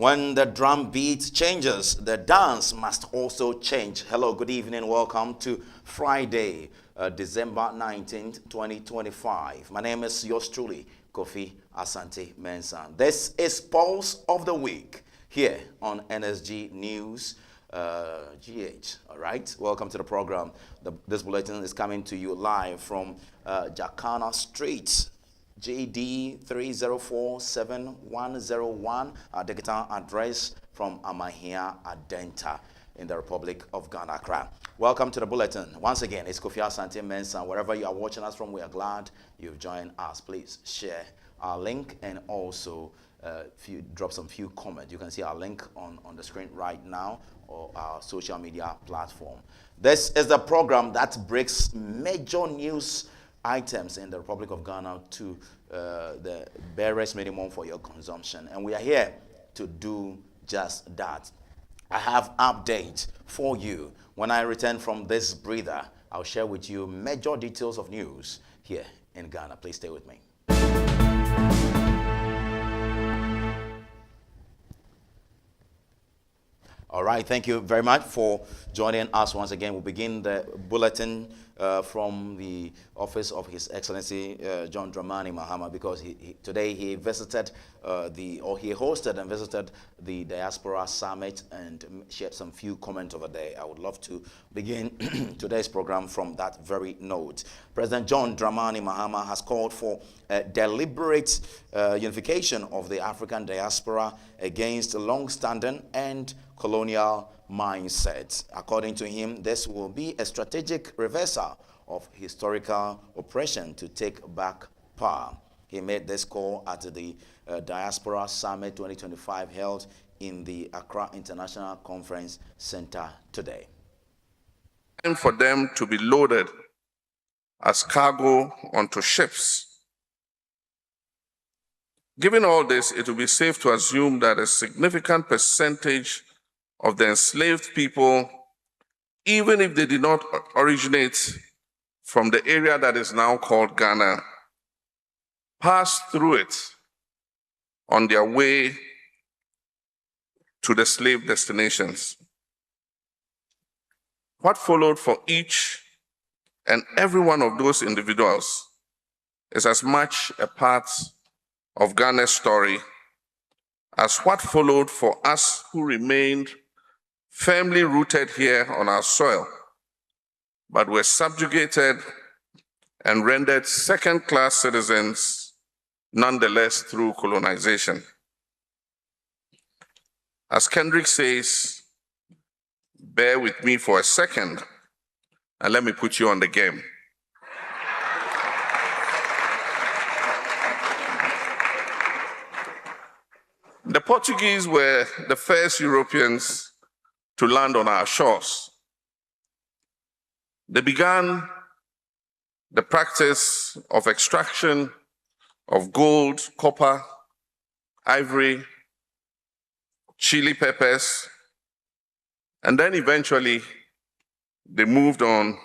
When the drum beat changes, the dance must also change. Hello, good evening. Welcome to Friday, December 19th, 2025. My name is yours truly, Kofi Asante Mensah. This is Pulse of the Week here on NSG News GH. All right, welcome to the program. This bulletin is coming to you live from Jacana Street, JD 3047101, our digital address from Amahia Adenta in the Republic of Ghana, Accra. Welcome to the bulletin. Once again, it's Kofi Asante Mensah. Wherever you are watching us from, we are glad you've joined us. Please share our link and also drop some few comments. You can see our link on the screen right now, or our social media platform. This is the program that breaks major news items in the Republic of Ghana to the barest minimum for your consumption. And we are here to do just that. I have updates for you. When I return from this breather, I'll share with you major details of news here in Ghana. Please stay with me. All right, thank you very much for joining us once again. We'll begin the bulletin from the office of His Excellency John Dramani Mahama, because today he visited he hosted and visited the Diaspora Summit and shared some few comments over there. I would love to begin today's program from that very note. President John Dramani Mahama has called for a deliberate unification of the African diaspora against long-standing and colonial mindset. According to him, this will be a strategic reversal of historical oppression to take back power. He made this call at the Diaspora Summit 2025 held in the Accra International Conference Center today. Time for them to be loaded as cargo onto ships. Given all this, it will be safe to assume that a significant percentage of the enslaved people, even if they did not originate from the area that is now called Ghana, passed through it on their way to the slave destinations. What followed for each and every one of those individuals is as much a part of Ghana's story as what followed for us who remained firmly rooted here on our soil, but were subjugated and rendered second-class citizens nonetheless through colonization. As Kendrick says, bear with me for a second and let me put you on the game. The Portuguese were the first Europeans to land on our shores. They began the practice of extraction of gold, copper, ivory, chili peppers, and then eventually they moved on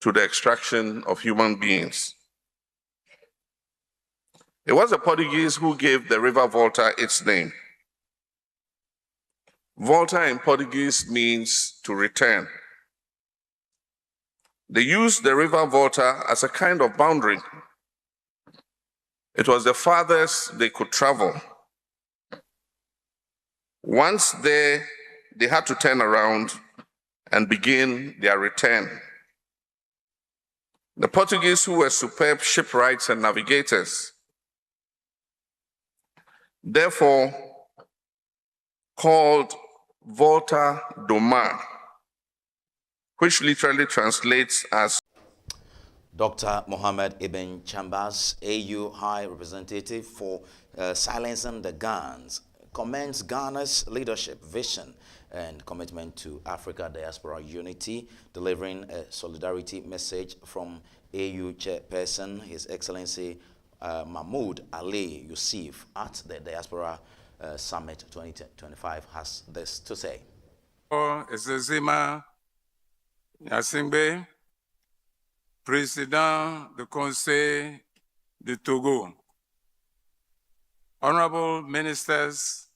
to the extraction of human beings. It was the Portuguese who gave the River Volta its name. Volta in Portuguese means to return. They used the River Volta as a kind of boundary. It was the farthest they could travel. Once there, they had to turn around and begin their return. The Portuguese, who were superb shipwrights and navigators, therefore called Volta do Mar, which literally translates as Dr. Mohammed Ibn Chambas, AU High Representative for Silencing the Guns, commends Ghana's leadership, vision, and commitment to Africa diaspora unity, delivering a solidarity message from AU Chairperson, His Excellency Mahmoud Ali Yusuf at the Diaspora Summit 2025 has this to say. Ezezima Yasimbe, Président du Conseil de Togo, honorable ministers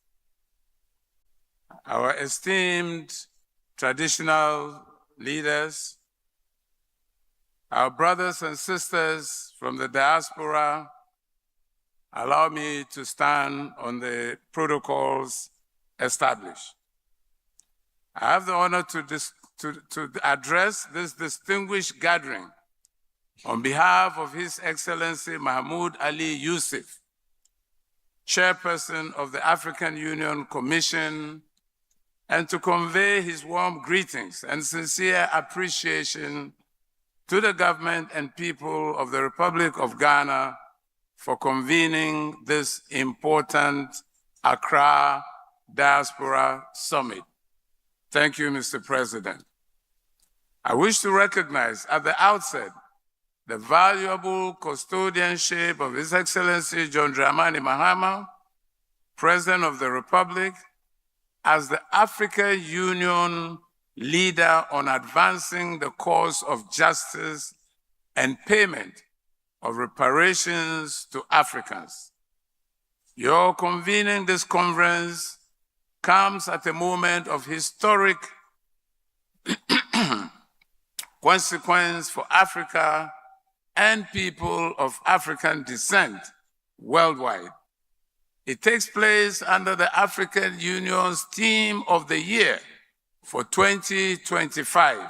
our esteemed traditional leaders, our brothers and sisters from the diaspora, allow me to stand on the protocols established. I have the honor to address this distinguished gathering on behalf of His Excellency Mahmoud Ali Yusuf, Chairperson of the African Union Commission, and to convey his warm greetings and sincere appreciation to the government and people of the Republic of Ghana for convening this important Accra Diaspora Summit. Thank you, Mr. President. I wish to recognize at the outset the valuable custodianship of His Excellency John Dramani Mahama, President of the Republic, as the African Union leader on advancing the cause of justice and payment of reparations to Africans. Your convening this conference comes at a moment of historic consequence for Africa and people of African descent worldwide. It takes place under the African Union's theme of the year for 2025,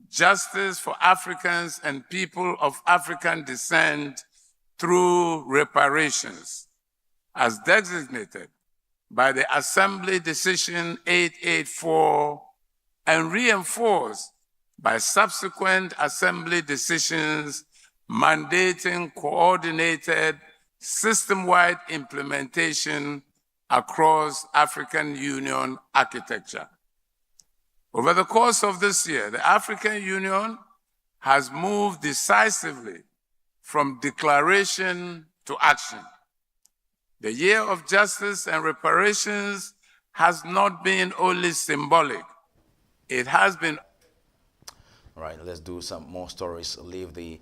Justice for Africans and People of African Descent through Reparations, as designated by the Assembly Decision 884 and reinforced by subsequent Assembly decisions mandating coordinated system-wide implementation across African Union architecture. Over the course of this year, the African Union has moved decisively from declaration to action. The year of justice and reparations has not been only symbolic, it has been. All right, let's do some more stories. Leave the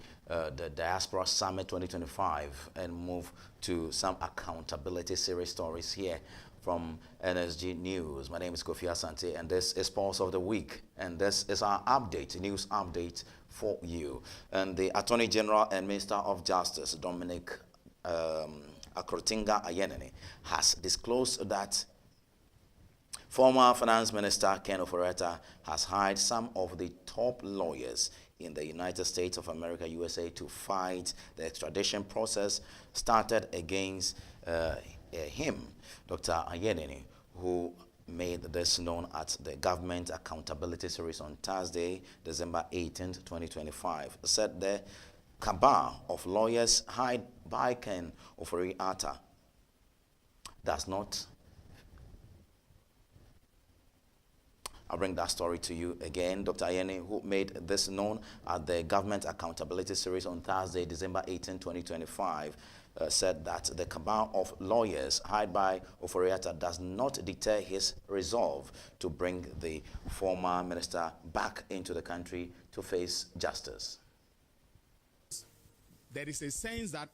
Diaspora Summit 2025 and move to some accountability series stories here from NSG News. My name is Kofi Asante, and this is Pulse of the Week, and this is our update, news update for you. And the Attorney General and Minister of Justice, Dominic Akrotinga Ayenene, has disclosed that former Finance Minister Ken Ofori-Atta has hired some of the top lawyers in the United States of America, USA, to fight the extradition process started against him. Dr. Ayenene, who made this known at the Government Accountability Series on Thursday, December 18, 2025, said the cabal of lawyers hired by Ken Ofori-Atta does not. I'll bring that story to you again. Dr. Ayenene, who made this known at the Government Accountability Series on Thursday, December 18, 2025, said that the cabal of lawyers hired by Ofori-Atta does not deter his resolve to bring the former minister back into the country to face justice. There is a sense that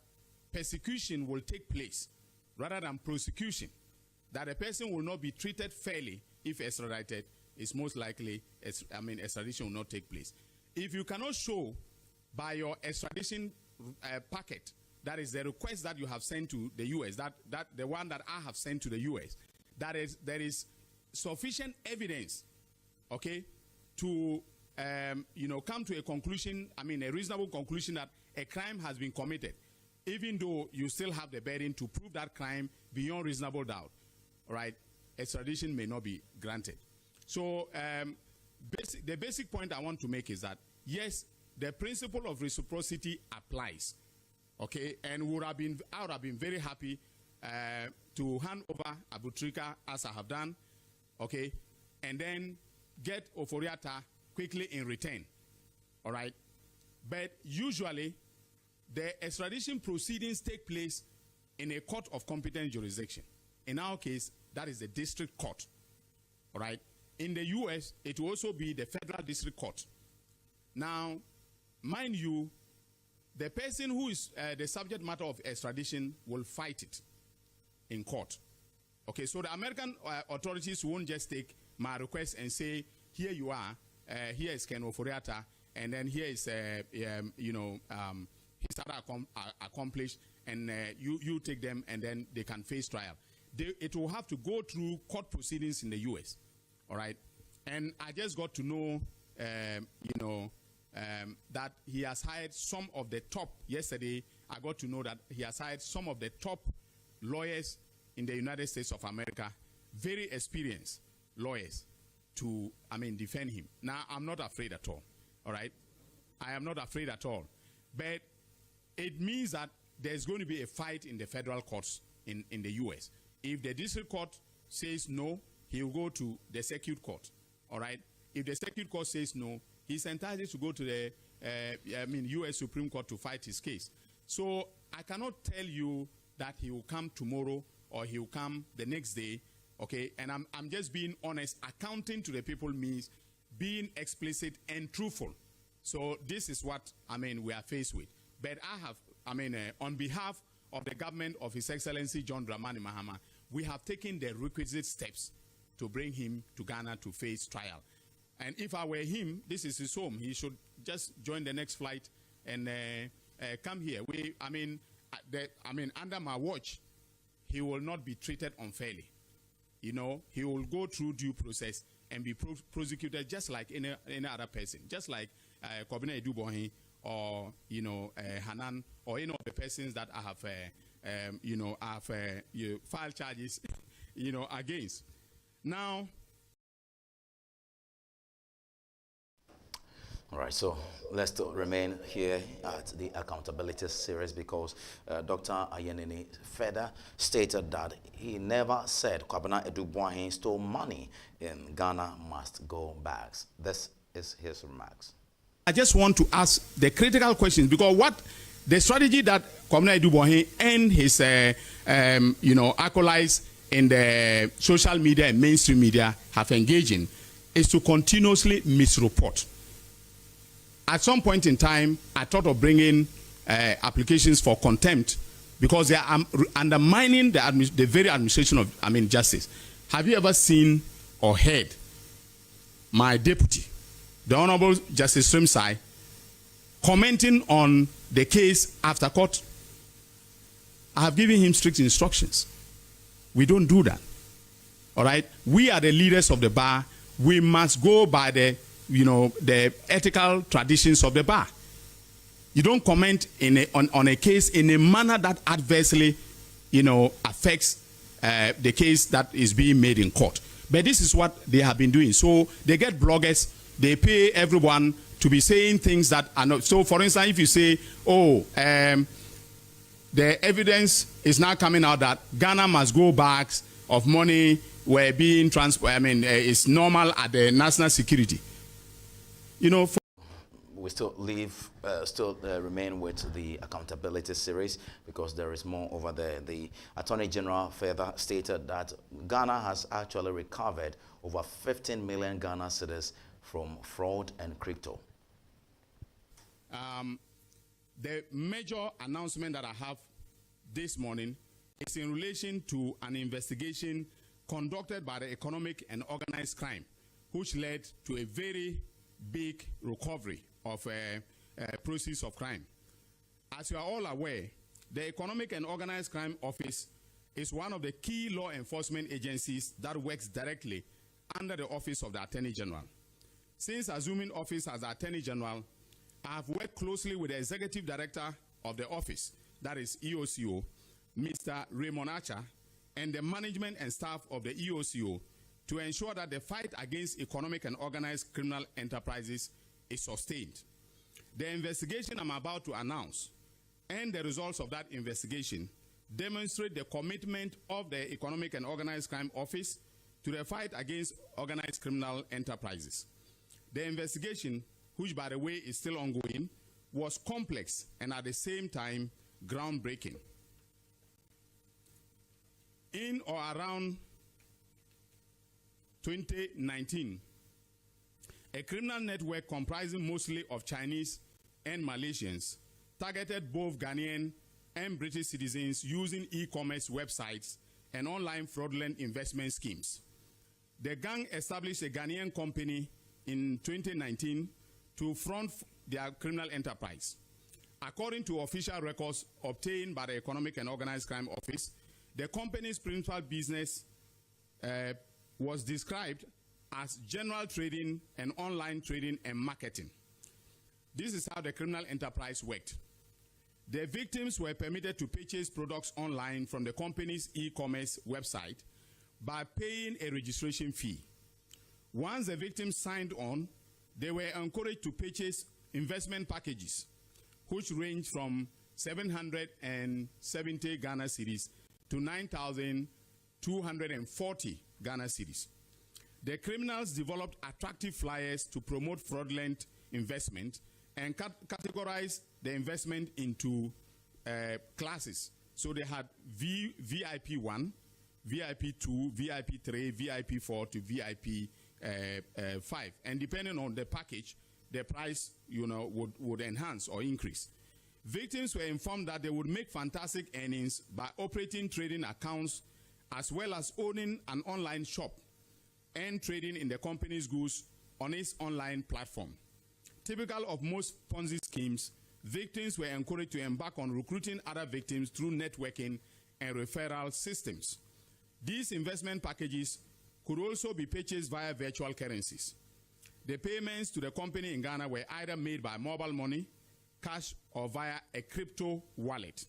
persecution will take place rather than prosecution, that a person will not be treated fairly if extradited. It's most likely, extradition will not take place. If you cannot show by your extradition packet, that is the request that you have sent to the U.S., that the one that I have sent to the U.S., there is sufficient evidence, okay, to come to a conclusion, a reasonable conclusion that a crime has been committed, even though you still have the burden to prove that crime beyond reasonable doubt, all right, extradition may not be granted. So the basic point I want to make is that, yes, the principle of reciprocity applies, okay? And I would have been very happy to hand over Abutrika as I have done, okay? And then get Ofori-Atta quickly in return, all right? But usually, the extradition proceedings take place in a court of competent jurisdiction. In our case, that is the district court, all right? In the U.S., it will also be the federal district court. Now, mind you, the person who is the subject matter of extradition will fight it in court, Okay, so the American authorities won't just take my request and say, here you are, here is Ken Oforiatta, and then here is, his other accomplished, and you take them, and then they can face trial. It will have to go through court proceedings in the U.S., all right? And I just got to know, that he has hired some of the top, yesterday I got to know that he has hired some of the top lawyers in the United States of America, very experienced lawyers to, defend him. Now, I'm not afraid at all, all right? I am not afraid at all. But it means that there's going to be a fight in the federal courts in the U.S. If the district court says no, he will go to the circuit court, all right? If the circuit court says no, he's entitled to go to the U.S. Supreme Court to fight his case. So I cannot tell you that he will come tomorrow or he will come the next day, okay? And I'm just being honest. Accounting to the people means being explicit and truthful. So this is what, we are faced with. But I have, on behalf of the government of His Excellency John Dramani Mahama, we have taken the requisite steps to bring him to Ghana to face trial. And if I were him, this is his home. He should just join the next flight and come here. Under my watch, he will not be treated unfairly. He will go through due process and be prosecuted just like any other person, just like Kobina Edubohi or Hanan or any of the persons that I have filed charges against. Now. All right, so let's still remain here at the accountability series because Dr. Ayenini further stated that he never said Kwabena Eduboahin stole money in Ghana must go back. This is his remarks. I just want to ask the critical questions because what the strategy that Kwabena Eduboahin and his acolytes in the social media and mainstream media have engaged in is to continuously misreport. At some point in time, I thought of bringing applications for contempt because they are undermining the very administration of justice. Have you ever seen or heard my deputy, the Honorable Justice Srimsai, commenting on the case after court? I have given him strict instructions. We don't do that. All right? We are the leaders of the bar. We must go by the ethical traditions of the bar. You don't comment on a case in a manner that adversely, affects the case that is being made in court. But this is what they have been doing. So they get bloggers, they pay everyone to be saying things that are not. So for instance, if you say, the evidence is now coming out that Ghana must go bags of money were being transferred, it's normal at the national security. We still remain with the accountability series because there is more over there. The Attorney General further stated that Ghana has actually recovered over 15 million Ghana cedis from fraud and crypto. The major announcement that I have this morning is in relation to an investigation conducted by the Economic and Organized Crime, which led to a very big recovery of proceeds of crime. As you are all aware, the Economic and Organized Crime Office is one of the key law enforcement agencies that works directly under the Office of the Attorney General. Since assuming office as the Attorney General, I have worked closely with the Executive Director of the office, that is EOCO, Mr. Raymond Archer, and the management and staff of the EOCO to ensure that the fight against economic and organized criminal enterprises is sustained. The investigation I'm about to announce and the results of that investigation demonstrate the commitment of the Economic and Organized Crime Office to the fight against organized criminal enterprises. The investigation, which by the way is still ongoing, was complex and at the same time groundbreaking. In or around 2019, a criminal network comprising mostly of Chinese and Malaysians targeted both Ghanaian and British citizens using e-commerce websites and online fraudulent investment schemes. The gang established a Ghanaian company in 2019 to front their criminal enterprise. According to official records obtained by the Economic and Organized Crime Office, the company's principal business was described as general trading and online trading and marketing. This is how the criminal enterprise worked. The victims were permitted to purchase products online from the company's e-commerce website by paying a registration fee. Once the victims signed on, they were encouraged to purchase investment packages, which range from 770 Ghana cedis to 9,240 Ghana cedis. The criminals developed attractive flyers to promote fraudulent investment and categorized the investment into classes. So they had VIP 1, VIP 2, VIP 3, VIP 4 to VIP 5. And depending on the package, the price would enhance or increase. Victims were informed that they would make fantastic earnings by operating trading accounts as well as owning an online shop and trading in the company's goods on its online platform. Typical of most Ponzi schemes, victims were encouraged to embark on recruiting other victims through networking and referral systems. These investment packages could also be purchased via virtual currencies. The payments to the company in Ghana were either made by mobile money, cash, or via a crypto wallet.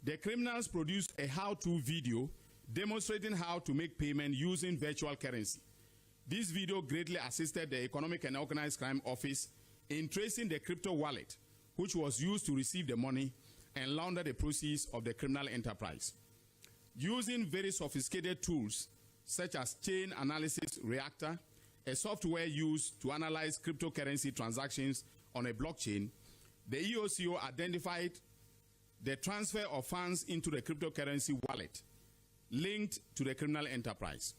The criminals produced a how-to video demonstrating how to make payment using virtual currency. This video greatly assisted the Economic and Organized Crime Office in tracing the crypto wallet, which was used to receive the money and launder the proceeds of the criminal enterprise. Using very sophisticated tools such as chain analysis reactor, a software used to analyze cryptocurrency transactions on a blockchain, the EOCO identified the transfer of funds into the cryptocurrency wallet linked to the criminal enterprise.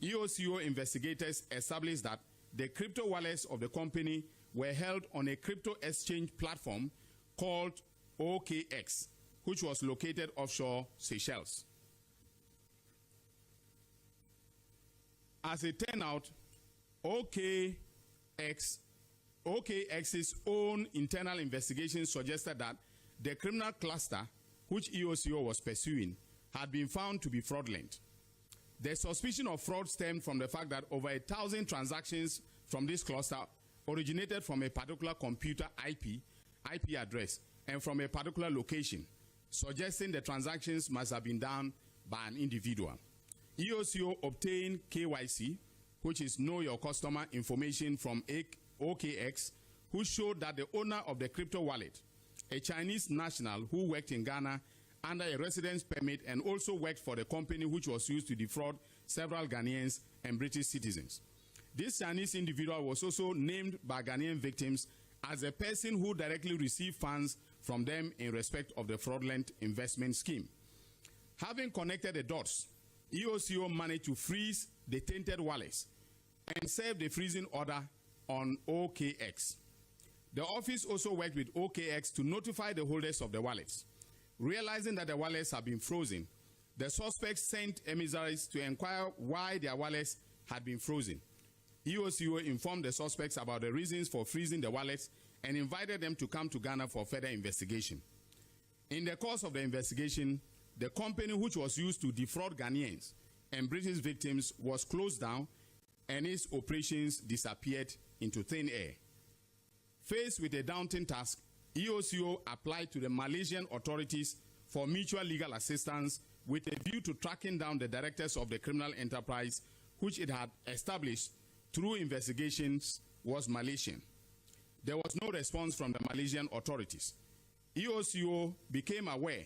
EOCO investigators established that the crypto wallets of the company were held on a crypto exchange platform called OKX, which was located offshore Seychelles. As it turned out, OKX's own internal investigation suggested that the criminal cluster, which EOCO was pursuing, had been found to be fraudulent. The suspicion of fraud stemmed from the fact that over 1,000 transactions from this cluster originated from a particular computer IP address and from a particular location, suggesting the transactions must have been done by an individual. EOCO obtained KYC, which is Know Your Customer information from OKX, who showed that the owner of the crypto wallet, a Chinese national who worked in Ghana under a residence permit and also worked for the company which was used to defraud several Ghanaians and British citizens. This Chinese individual was also named by Ghanaian victims as a person who directly received funds from them in respect of the fraudulent investment scheme. Having connected the dots, EOCO managed to freeze the tainted wallets and serve the freezing order on OKX. The office also worked with OKX to notify the holders of the wallets. Realizing that the wallets had been frozen, the suspects sent emissaries to inquire why their wallets had been frozen. EOCO informed the suspects about the reasons for freezing the wallets and invited them to come to Ghana for further investigation. In the course of the investigation, the company which was used to defraud Ghanaians and British victims was closed down and its operations disappeared into thin air. Faced with a daunting task, EOCO applied to the Malaysian authorities for mutual legal assistance with a view to tracking down the directors of the criminal enterprise, which it had established through investigations was Malaysian. There was no response from the Malaysian authorities. EOCO became aware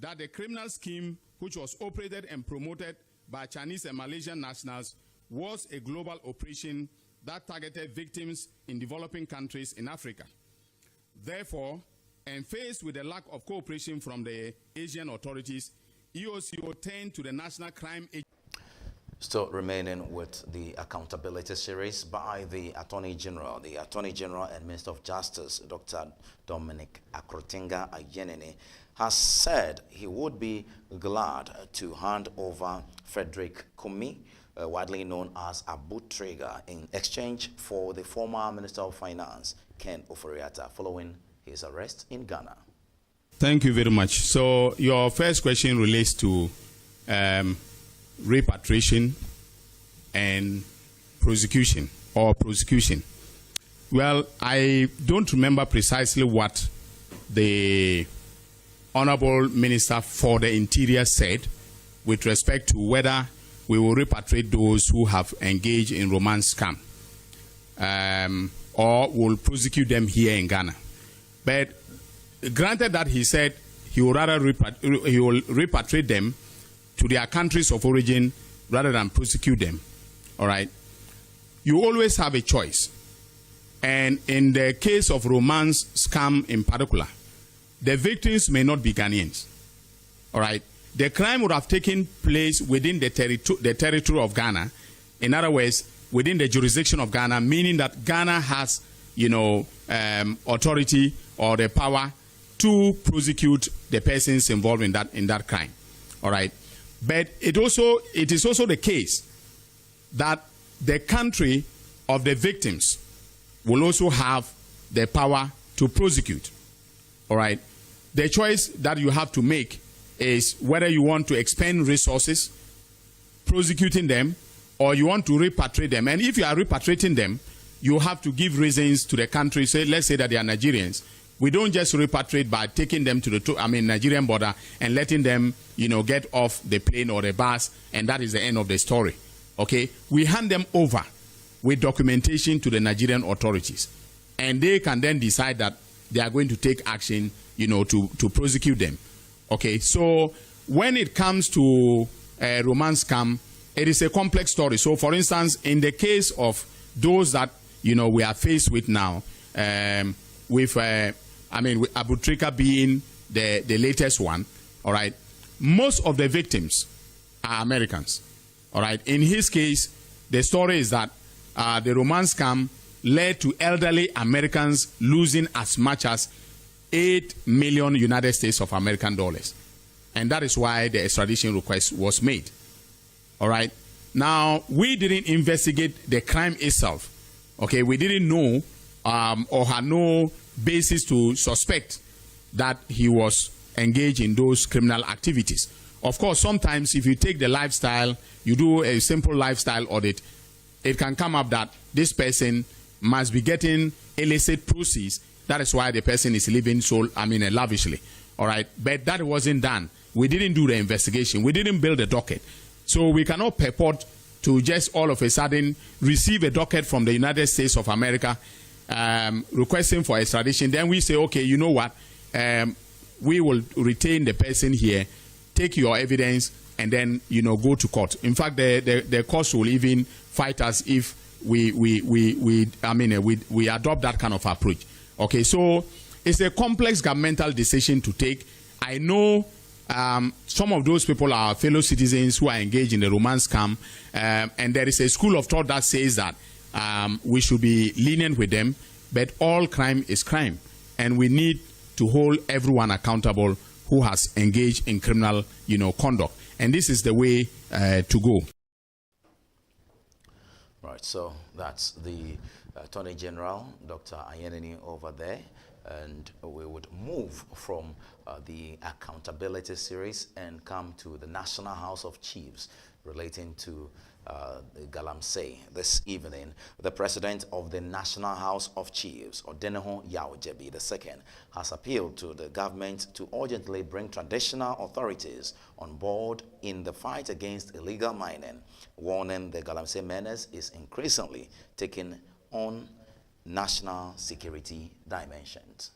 that the criminal scheme, which was operated and promoted by Chinese and Malaysian nationals, was a global operation that targeted victims in developing countries in Africa. Therefore, and faced with the lack of cooperation from the Asian authorities, EOCO turned to the National Crime Agency. Still remaining with the accountability series by the Attorney General. The Attorney General and Minister of Justice, Dr. Dominic Akrotinga Ayenene, has said he would be glad to hand over Frederick Kumi, widely known as Abu Trigger, in exchange for the former Minister of Finance, Ken Ofori-Atta, following his arrest in Ghana. Thank you very much. So your first question relates to repatriation and prosecution. Well, I don't remember precisely what the Honorable Minister for the Interior said with respect to whether we will repatriate those who have engaged in romance scam or will prosecute them here in Ghana. But granted that he said he will rather repatriate them to their countries of origin rather than prosecute them, all right, you always have a choice. And in the case of romance scam in particular, the victims may not be Ghanaians, all right. The crime would have taken place within the territory of Ghana. In other words, within the jurisdiction of Ghana, meaning that Ghana has, authority or the power to prosecute the persons involved in that crime, all right. But it is also the case that the country of the victims will also have the power to prosecute. All right. The choice that you have to make is whether you want to expend resources prosecuting them or you want to repatriate them. And if you are repatriating them, you have to give reasons to the country. Say, let's say that they are Nigerians. We don't just repatriate by taking them to the Nigerian border and letting them, get off the plane or the bus, and that is the end of the story. Okay? We hand them over with documentation to the Nigerian authorities, and they can then decide that they are going to take action, to prosecute them. Okay? So when it comes to romance scam, it is a complex story. So, for instance, in the case of those that we are faced with now, with Abu Trika being the latest one, all right, most of the victims are Americans, all right. In his case, the story is that the romance scam led to elderly Americans losing as much as $8 million United States of American dollars. And that is why the extradition request was made, all right. Now, we didn't investigate the crime itself, okay. We didn't know or had no basis to suspect that he was engaged in those criminal activities. Of course, sometimes if you take the lifestyle, you do a simple lifestyle audit, it can come up that this person must be getting illicit proceeds. That is why the person is living so, lavishly. All right, but that wasn't done. We didn't do the investigation. We didn't build a docket. So we cannot purport to just all of a sudden receive a docket from the United States of America requesting for extradition. Then we say, okay, you know what? We will retain the person here, take your evidence, and then go to court. In fact, the courts will even fight us if we adopt that kind of approach. Okay, so it's a complex governmental decision to take. I know some of those people are fellow citizens who are engaged in the romance scam, and there is a school of thought that says that we should be lenient with them, but all crime is crime, and we need to hold everyone accountable who has engaged in criminal, conduct, and this is the way to go. Right. So that's the Attorney General, Dr. Ayenene, over there, and we would move from the accountability series and come to the National House of Chiefs relating to Galamsey. This evening, the president of the National House of Chiefs, Odeneho Yaojebi II, has appealed to the government to urgently bring traditional authorities on board in the fight against illegal mining, warning the Galamsey menace is increasingly taking on national security dimensions.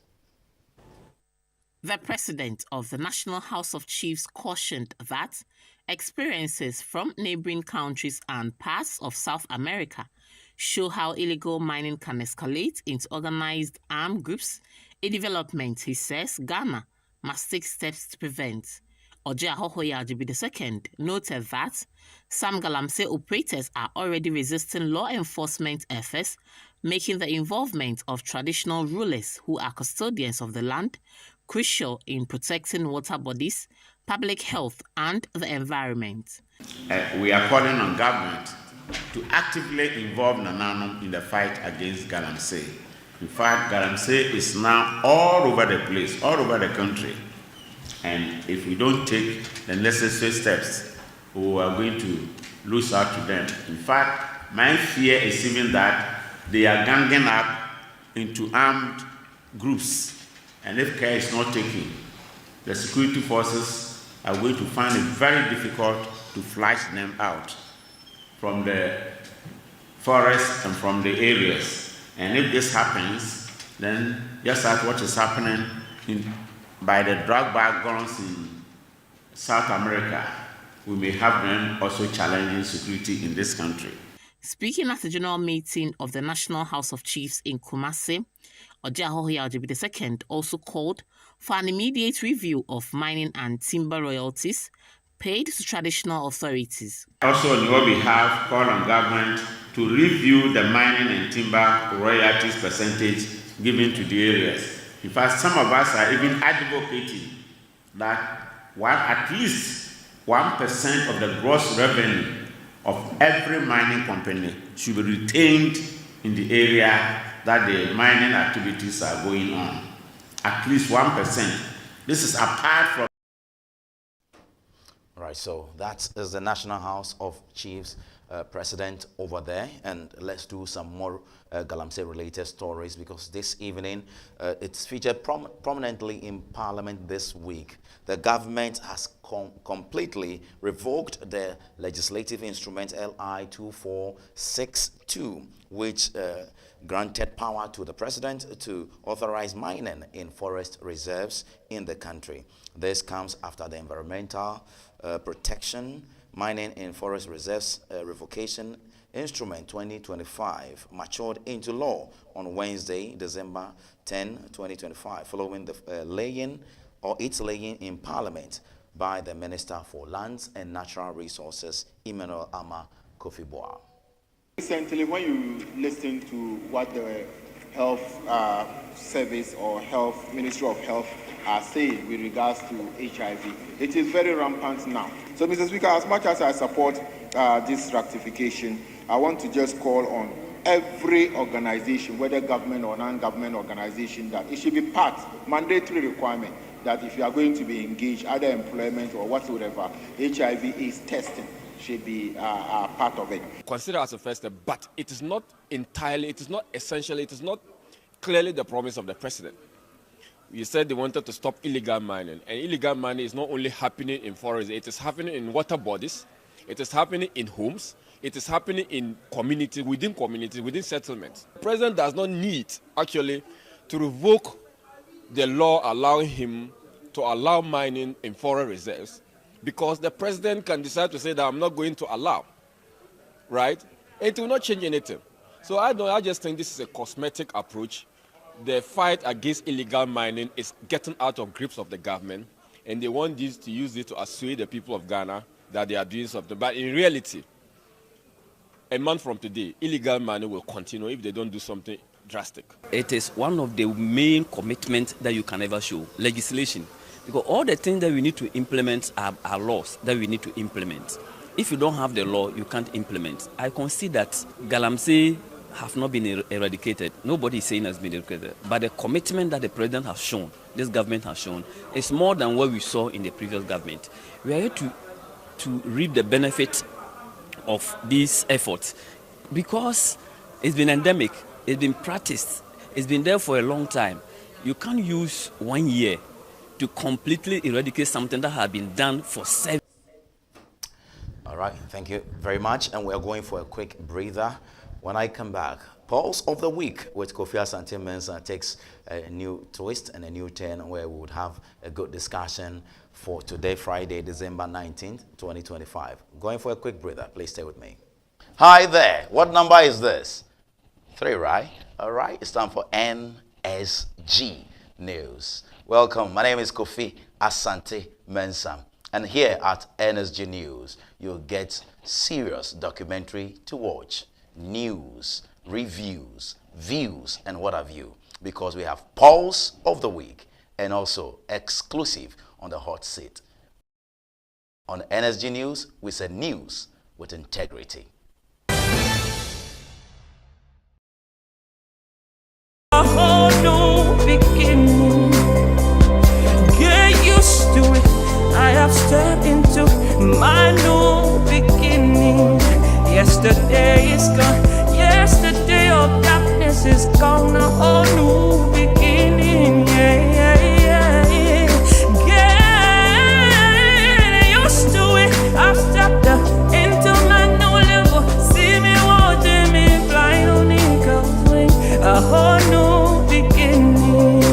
The president of the National House of Chiefs cautioned that experiences from neighboring countries and parts of South America show how illegal mining can escalate into organized armed groups, a development, he says, Ghana must take steps to prevent. Ojeahohoye Ajibi II noted that some Galamsey operators are already resisting law enforcement efforts, making the involvement of traditional rulers who are custodians of the land crucial in protecting water bodies, public health, and the environment. We are calling on government to actively involve Nananum in the fight against Galamsey. In fact, Galamsey is now all over the place, all over the country. And if we don't take the necessary steps, we are going to lose out to them. In fact, my fear is even that they are ganging up into armed groups. And if care is not taken, the security forces are going to find it very difficult to flush them out from the forest and from the areas. And if this happens, then just like what is happening by the drug barons in South America, we may have them also challenging security in this country. Speaking at the general meeting of the National House of Chiefs in Kumasi, Ojeahohoye Ajibi II also called for an immediate review of mining and timber royalties paid to traditional authorities. Also, on your behalf, call on government to review the mining and timber royalties percentage given to the areas. In fact, some of us are even advocating that at least 1% of the gross revenue of every mining company should be retained in the area that the mining activities are going on. At least 1%. This is apart from... Right, so that is the National House of Chiefs president over there, and let's do some more Galamsey related stories, because this evening it's featured prominently in Parliament this week. The government has completely revoked the legislative instrument LI 2462, which granted power to the president to authorize mining in forest reserves in the country. This comes after the Environmental Protection Mining in Forest Reserves Revocation Instrument 2025 matured into law on Wednesday, December 10, 2025, following the its laying in Parliament by the Minister for Lands and Natural Resources, Emmanuel Ama Kofi-Boa. Recently, when you listen to what the Health Service or Ministry of Health are saying with regards to HIV, it is very rampant now. So, Mr. Speaker, as much as I support this ratification, I want to just call on every organization, whether government or non-government organization, that it should be mandatory requirement, that if you are going to be engaged, either employment or whatsoever, HIV/AIDS testing should be part of it. Consider as a first step, but it is not entirely, it is not essentially, it is not clearly the promise of the president. You said they wanted to stop illegal mining, and illegal mining is not only happening in forests, it is happening in water bodies, it is happening in homes, it is happening in communities, within settlements. The president does not need, actually, to revoke the law allowing him to allow mining in forest reserves, because the president can decide to say that I'm not going to allow, right? It will not change anything. So I just think this is a cosmetic approach. The fight against illegal mining is getting out of grips of the government, and they want this to use it to assuage the people of Ghana that they are doing something. But in reality, a month from today, illegal mining will continue if they don't do something drastic. It is one of the main commitments that you can ever show, legislation. Because all the things that we need to implement are laws that we need to implement. If you don't have the law, you can't implement. I concede that Galamsey have not been eradicated. Nobody is saying has been eradicated. But the commitment that the president has shown, this government has shown, is more than what we saw in the previous government. We are here to reap the benefit of these efforts, because it's been endemic, it's been practiced, it's been there for a long time. You can't use 1 year to completely eradicate something that has been done for 7. All right, thank you very much. And we're going for a quick breather. When I come back, Pulse of the Week with Kofi Asante-Mensah takes a new twist and a new turn, where we would have a good discussion for today, Friday, December 19th, 2025. Going for a quick breather. Please stay with me. Hi there. What number is this? 3, right? All right. It's time for NSG News. Welcome. My name is Kofi Asante-Mensah. And here at NSG News, you'll get serious documentary to watch, news, reviews, views, and what have you, because we have Pulse of the Week and also exclusive on the hot seat. On NSG News, we say news with integrity. Get used to it. I have stepped into my new beginning. Yesterday is gone. Yesterday of darkness is gone. A whole new beginning. Yeah, yeah, yeah. Get used to it. I've stepped into my new level. See me walking me flying on eagle's wing. A whole new beginning.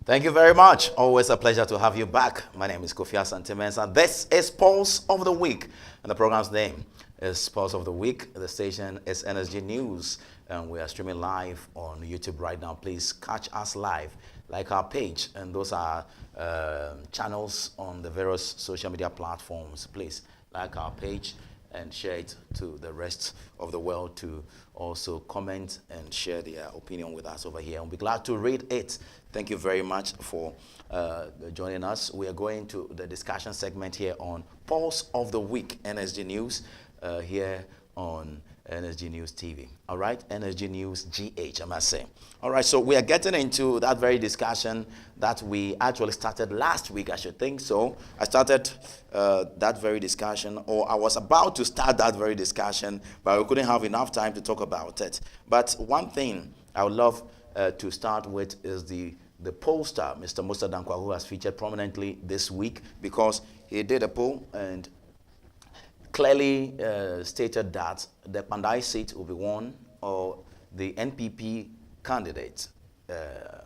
Thank you very much. Always a pleasure to have you back. My name is Kofi Asante-Mensah. This is Pulse of the Week, and the program's name is Pulse of the Week. The station is NSG News, and we are streaming live on YouTube right now. Please catch us live, like our page, and those are channels on the various social media platforms. Please like our page and share it to the rest of the world to also comment and share their opinion with us over here. I'll be glad to read it. Thank you very much for joining us. We are going to the discussion segment here on Pulse of the Week, NSG News, here on NSG News TV. All right, NSG News GH, I must say. All right, so we are getting into that very discussion that we actually started last week, I should think so. I started that very discussion, or I was about to start that very discussion, but we couldn't have enough time to talk about it. But one thing I would love to start with is the pollster, Mr. Musa Dankwa, who has featured prominently this week because he did a poll and clearly stated that the Pandai seat will be won, or the NPP candidate,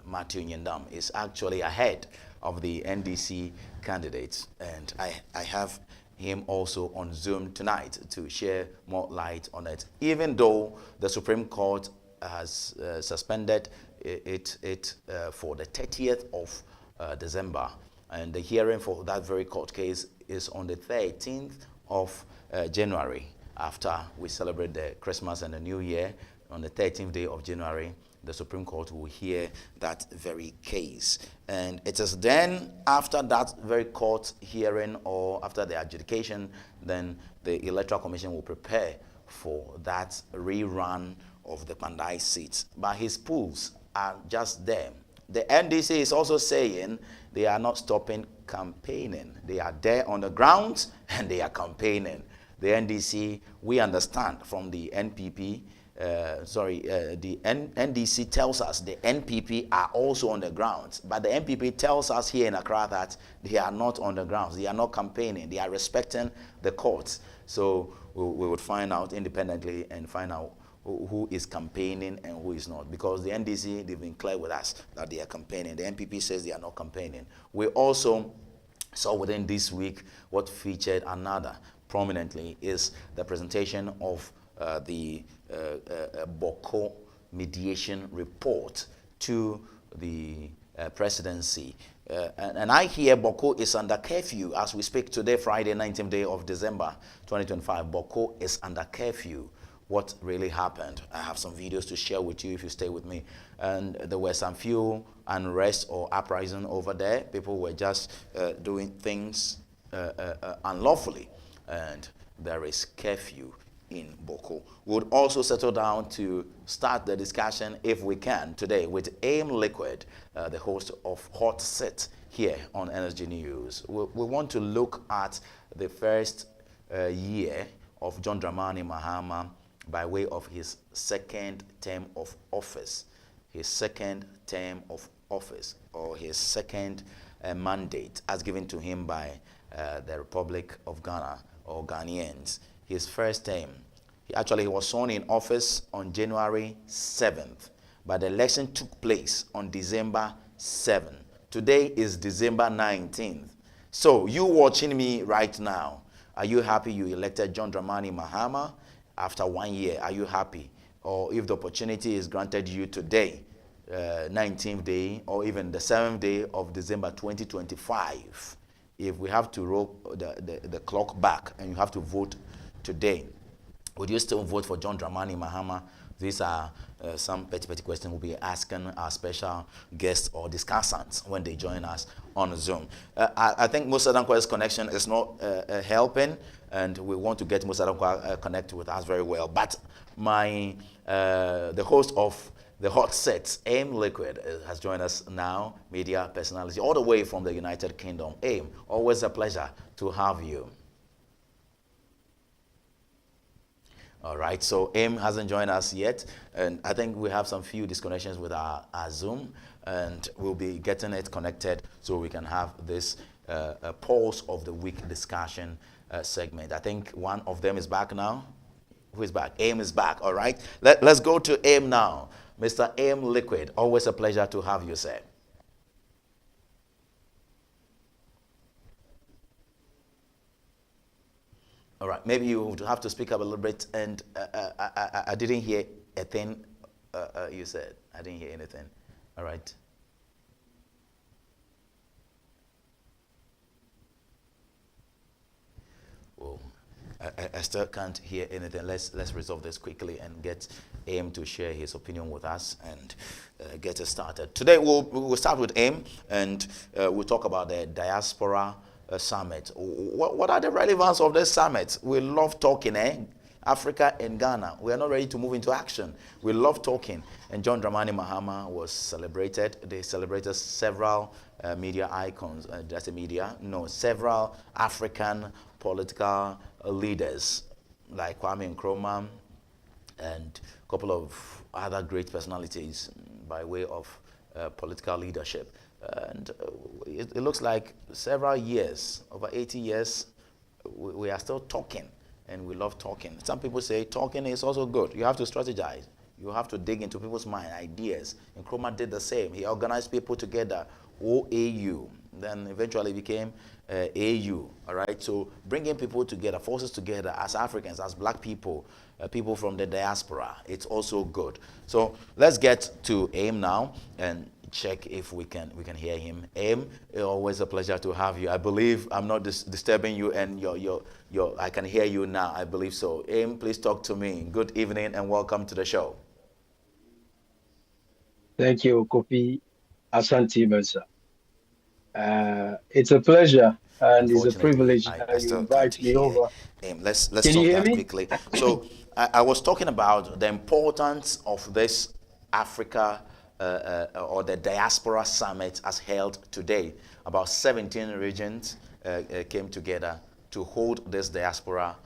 Matthew Nyendam, is actually ahead of the NDC candidates. And I have him also on Zoom tonight to share more light on it, even though the Supreme Court has suspended it for the 30th of December. And the hearing for that very court case is on the 13th of January, after we celebrate the Christmas and the New Year. On the 13th day of January, the Supreme Court will hear that very case. And it is then, after that very court hearing, or after the adjudication, then the Electoral Commission will prepare for that rerun of the Pandai seats. But his polls are just there. The NDC is also saying they are not stopping campaigning. They are there on the ground and they are campaigning. The NDC, we understand from the NPP, the NDC tells us the NPP are also on the ground, but the NPP tells us here in Accra that they are not on the grounds. They are not campaigning. They are respecting the courts. So we would find out independently and find out who is campaigning and who is not, because the NDC, they've been clear with us that they are campaigning. The NPP says they are not campaigning. We also saw within this week what featured another prominently is the presentation of the Boko mediation report to the presidency. And I hear Boko is under curfew as we speak today, Friday, 19th day of December, 2025. Boko is under curfew. What really happened? I have some videos to share with you if you stay with me. And there were some few unrest or uprising over there. People were just doing things unlawfully. And there is curfew in Boko. We would also settle down to start the discussion, if we can, today with Aim Liquid, the host of Hot Sit here on NSG News. We want to look at the first year of John Dramani Mahama by way of his second term of office. His second term of office, or his second mandate as given to him by the Republic of Ghana, or Ghanaians. His first term. He was sworn in office on January 7th, but the election took place on December 7th, Today is December 19th. So you watching me right now, are you happy you elected John Dramani Mahama after 1 year? Are you happy? Or if the opportunity is granted you today, 19th day, or even the 7th day of December 2025, if we have to roll the clock back and you have to vote today, would you still vote for John Dramani Mahama? These are some petty questions we'll be asking our special guests or discussants when they join us on Zoom. I think Musa Dankwa's connection is not helping, and we want to get Musa Dankwa connected with us very well. But the host of the hot set, Aim Liquid, has joined us now, media personality, all the way from the United Kingdom. Aim, always a pleasure to have you. All right, so Aim hasn't joined us yet, and I think we have some few disconnections with our Zoom, and we'll be getting it connected so we can have this pulse of the week discussion segment. I think one of them is back now. Who is back? Aim is back, all right? Let's go to Aim now. Mr. Aim Liquid, always a pleasure to have you, sir. All right, maybe you would have to speak up a little bit, and I didn't hear a thing you said. I didn't hear anything. All right. Well, I still can't hear anything. Let's resolve this quickly and get Aim to share his opinion with us and get it started. Today we'll start with Aim, and we'll talk about the diaspora summit. What are the relevance of this summit? We love talking, Africa and Ghana. We are not ready to move into action. We love talking. And John Dramani Mahama was celebrated. They celebrated several media icons. Just a media? No, several African political leaders like Kwame Nkrumah and a couple of other great personalities by way of political leadership. And it looks like several years, over 80 years, we are still talking, and we love talking. Some people say talking is also good. You have to strategize. You have to dig into people's mind, ideas. And Nkrumah did the same. He organized people together, OAU. Then eventually became AU, all right? So bringing people together, forces together as Africans, as black people, people from the diaspora, it's also good. So let's get to Aim now and check if we can hear him. Aim, always a pleasure to have you. I believe I'm not disturbing you, and I can hear you now. I believe so. Aim, please talk to me. Good evening and welcome to the show. Thank you, Kofi Asante Mensa. It's a pleasure and it's a privilege that you invite me over. Aim, let's talk that quickly. So I was talking about the importance of this Africa or the Diaspora Summit as held today. About 17 regions came together to hold this Diaspora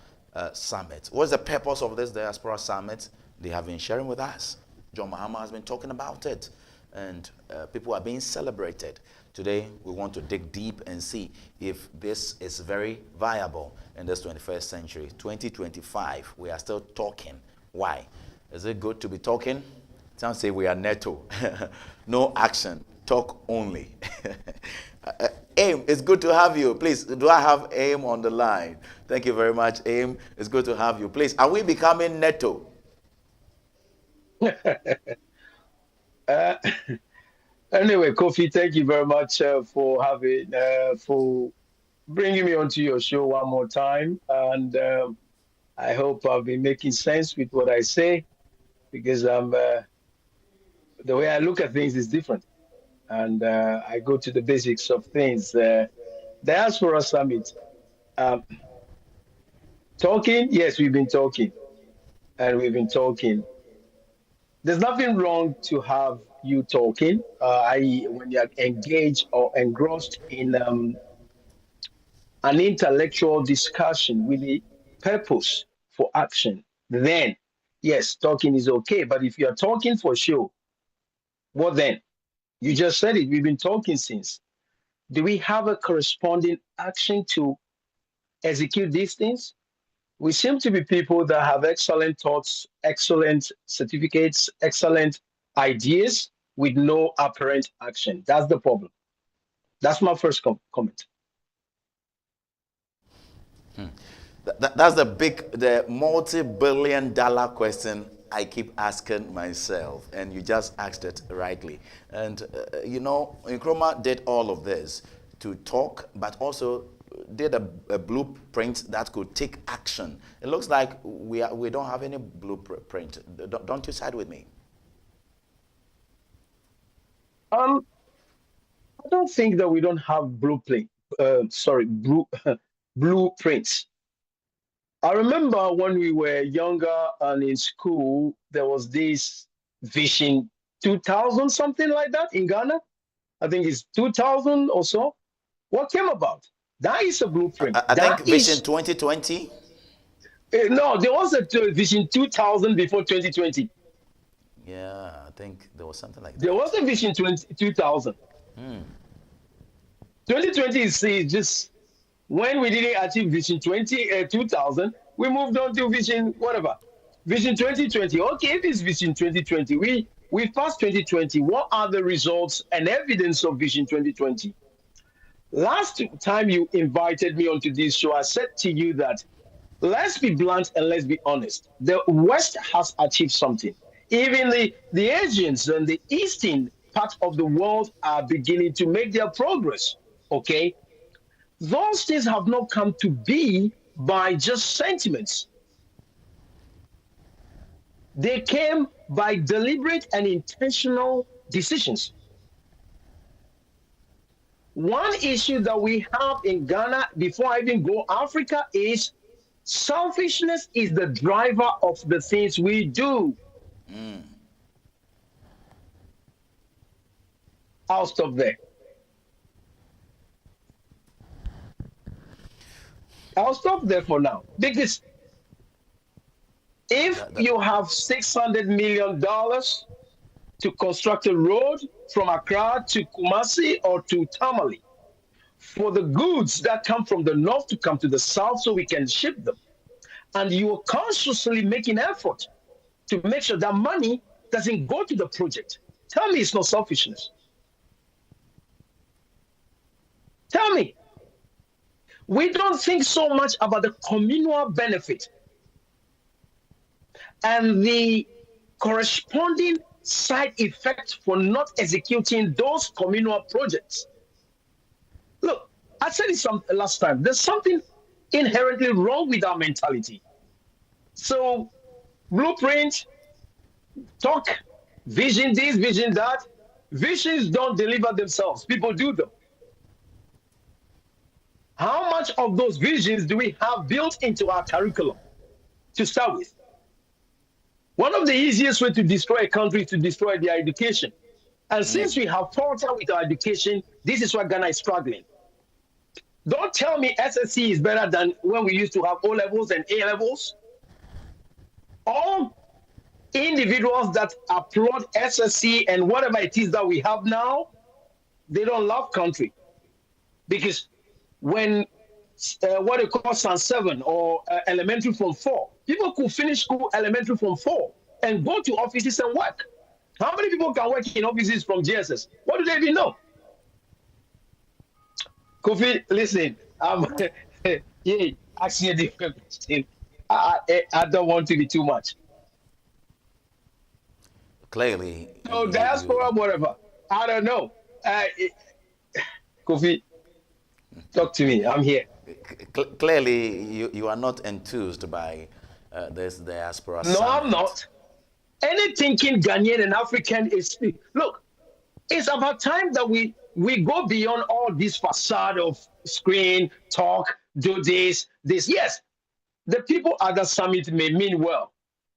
Summit. What's the purpose of this Diaspora Summit? They have been sharing with us. John Mahama has been talking about it, and people are being celebrated. Today, we want to dig deep and see if this is very viable in this 21st century. 2025, we are still talking. Why? Is it good to be talking? Some say we are netto. No action, talk only. Aim, it's good to have you. Please, do I have Aim on the line? Thank you very much, Aim. It's good to have you. Please, are we becoming netto? Anyway, Kofi, thank you very much for bringing me onto your show one more time. And I hope I've been making sense with what I say, because the way I look at things is different. And I go to the basics of things. Diaspora Summit. Talking, yes, we've been talking. And we've been talking. There's nothing wrong to have you talking, when you're engaged or engrossed in an intellectual discussion with a purpose for action. Then, yes, talking is okay. But if you're talking for show, what then? You just said it. We've been talking since. Do we have a corresponding action to execute these things? We seem to be people that have excellent thoughts, excellent certificates, excellent ideas with no apparent action. That's the problem. That's my first comment. That's the multi-billion-dollar question I keep asking myself, and you just asked it rightly. And Nkrumah did all of this to talk, but also did a blueprint that could take action. It looks like we don't have any blueprint. Don't you side with me? I don't think that we don't have blueprints. I remember when we were younger and in school, there was this Vision 2000, something like that in Ghana. I think it's 2000 or so. What came about? That is a blueprint. I think Vision 2020. No, there was a Vision 2000 before 2020. Yeah, I think there was something like that. There was a Vision 2000. 2020 is just when we didn't achieve Vision 2000, we moved on to Vision whatever. Vision 2020. Okay, if it's Vision 2020, we passed 2020. What are the results and evidence of Vision 2020? Last time you invited me onto this show, I said to you that let's be blunt and let's be honest. The West has achieved something. Even the Asians and the Eastern part of the world are beginning to make their progress. Okay? Those things have not come to be by just sentiments. They came by deliberate and intentional decisions. One issue that we have in Ghana, before I even go Africa, is selfishness is the driver of the things we do. I'll stop there. I'll stop there for now. Because if you have $600 million to construct a road from Accra to Kumasi or to Tamale, for the goods that come from the north to come to the south so we can ship them, and you are consciously making effort to make sure that money doesn't go to the project, tell me it's not selfishness. Tell me. We don't think so much about the communal benefit and the corresponding side effects for not executing those communal projects. Look, I said it last time, there's something inherently wrong with our mentality. So, blueprint, talk, vision this, vision that. Visions don't deliver themselves, people do them. How much of those visions do we have built into our curriculum to start with? One of the easiest ways to destroy a country is to destroy their education. And since we have faltered with our education, this is why Ghana is struggling. Don't tell me SSC is better than when we used to have O levels and A levels. All individuals that applaud SSC and whatever it is that we have now, they don't love country. Because when what they call San 7 or elementary from 4, people could finish school elementary from 4 and go to offices and work. How many people can work in offices from GSS? What do they even know? Kofi, listen, asking a different question. I don't want to be too much. Clearly. So diaspora, whatever. I don't know. Kofi, talk to me. I'm here. Clearly, you are not enthused by this diaspora. No, summit. I'm not. Any thinking Ghanaian and African is, look, it's about time that we go beyond all this facade of screen, talk, do this. Yes, the people at the summit may mean well,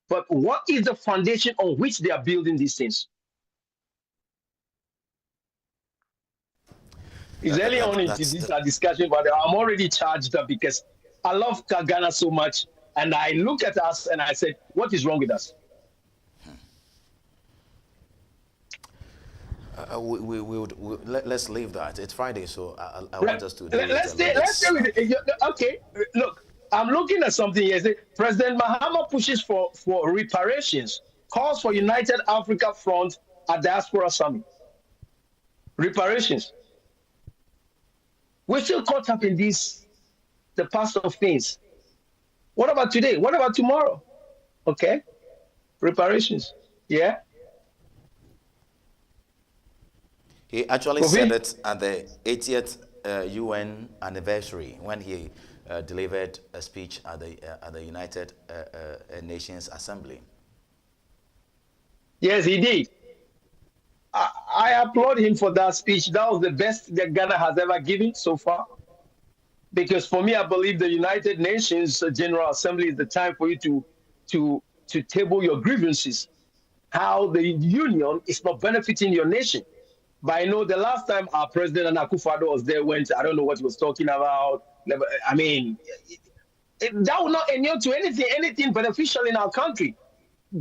but what is the foundation on which they are building these things? It's early on into this discussion, but I'm already charged up because I love Ghana so much, and I look at us and I said, what is wrong with us? Let's leave that. It's Friday, so I right. want us to. Let's stay with it. Okay, look, I'm looking at something here. President Mahama pushes for reparations, calls for United Africa Front at Diaspora Summit. Reparations. We're still caught up in the past of things. What about today? What about tomorrow? Okay, preparations. Yeah. He actually said Kofi? it at the 80th UN anniversary when he delivered a speech at the United Nations Assembly. Yes, he did. I applaud him for that speech. That was the best that Ghana has ever given so far. Because for me, I believe the United Nations General Assembly is the time for you to table your grievances, how the union is not benefiting your nation. But I know the last time our president and Akufo-Addo was there, I don't know what he was talking about. I mean, that will not inure to anything beneficial in our country.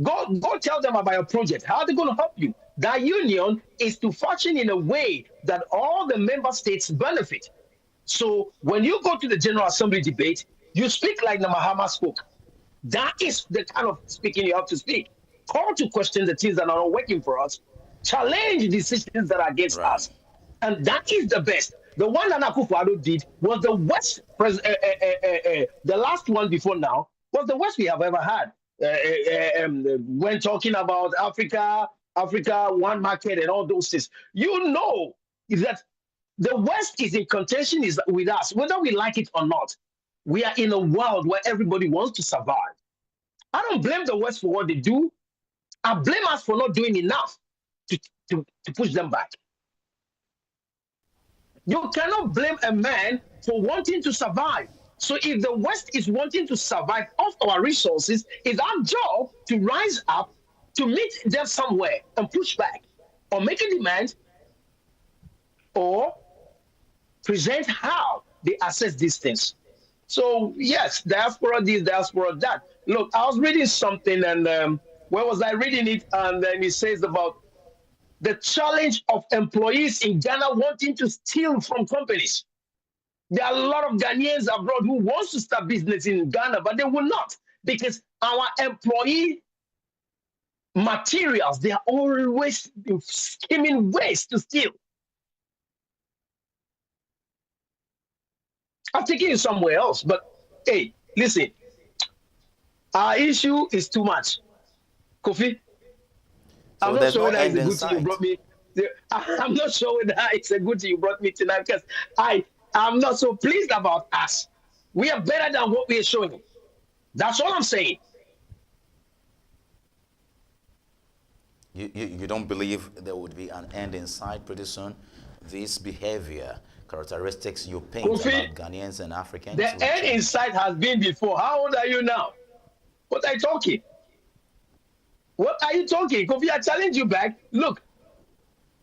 Go tell them about your project. How are they going to help you? That union is to function in a way that all the member states benefit. So when you go to the General Assembly debate, you speak like the Mahama spoke. That is the kind of speaking you have to speak. Call to question the things that are not working for us. Challenge decisions that are against us. And that is the best. The one that Akufo-Addo did was the worst, the last one before now, was the worst we have ever had. When talking about Africa, one market and all those things. You know that the West is in contention is with us, whether we like it or not. We are in a world where everybody wants to survive. I don't blame the West for what they do. I blame us for not doing enough to push them back. You cannot blame a man for wanting to survive. So if the West is wanting to survive off our resources, it's our job to rise up, to meet them somewhere and push back, or make a demand, or present how they assess these things. So yes, diaspora this, diaspora that. Look, I was reading something, and where was I reading it? And then it says about the challenge of employees in Ghana wanting to steal from companies. There are a lot of Ghanaians abroad who wants to start business in Ghana, but they will not, because our employee materials, they are always scheming ways to steal. I'm taking you somewhere else, but hey, listen, our issue is too much. Kofi, So I'm not there's sure no whether it's end a in good thing you sight. brought me. I'm not sure whether it's a good thing you brought me tonight, because I'm not so pleased about us. We are better than what we are showing. That's all I'm saying. You don't believe there would be an end in sight pretty soon? This behavior, characteristics you paint Kofi, about Ghanaians and Africans? the will end in change. sight has been before. How old are you now? What are you talking? What are you talking? Kofi, I challenge you back. Look,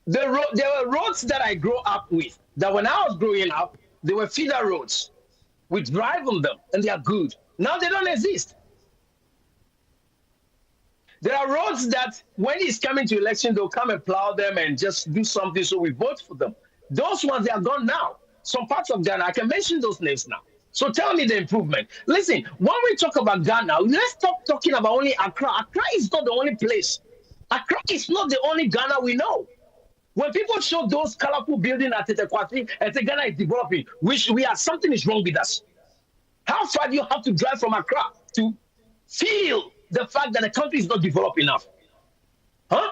there were roads that I grew up with, that when I was growing up, they were feeder roads. We drive on them, and they are good. Now they don't exist. There are roads that when it's coming to election, they'll come and plow them and just do something so we vote for them. Those ones, they are gone now. Some parts of Ghana, I can mention those names now. So tell me the improvement. Listen, when we talk about Ghana, let's stop talking about only Accra. Accra is not the only place. Accra is not the only Ghana we know. When people show those colorful buildings at Tetekwati and say Ghana is developing, something is wrong with us. How far do you have to drive from Accra to feel the fact that the country is not developed enough? Huh?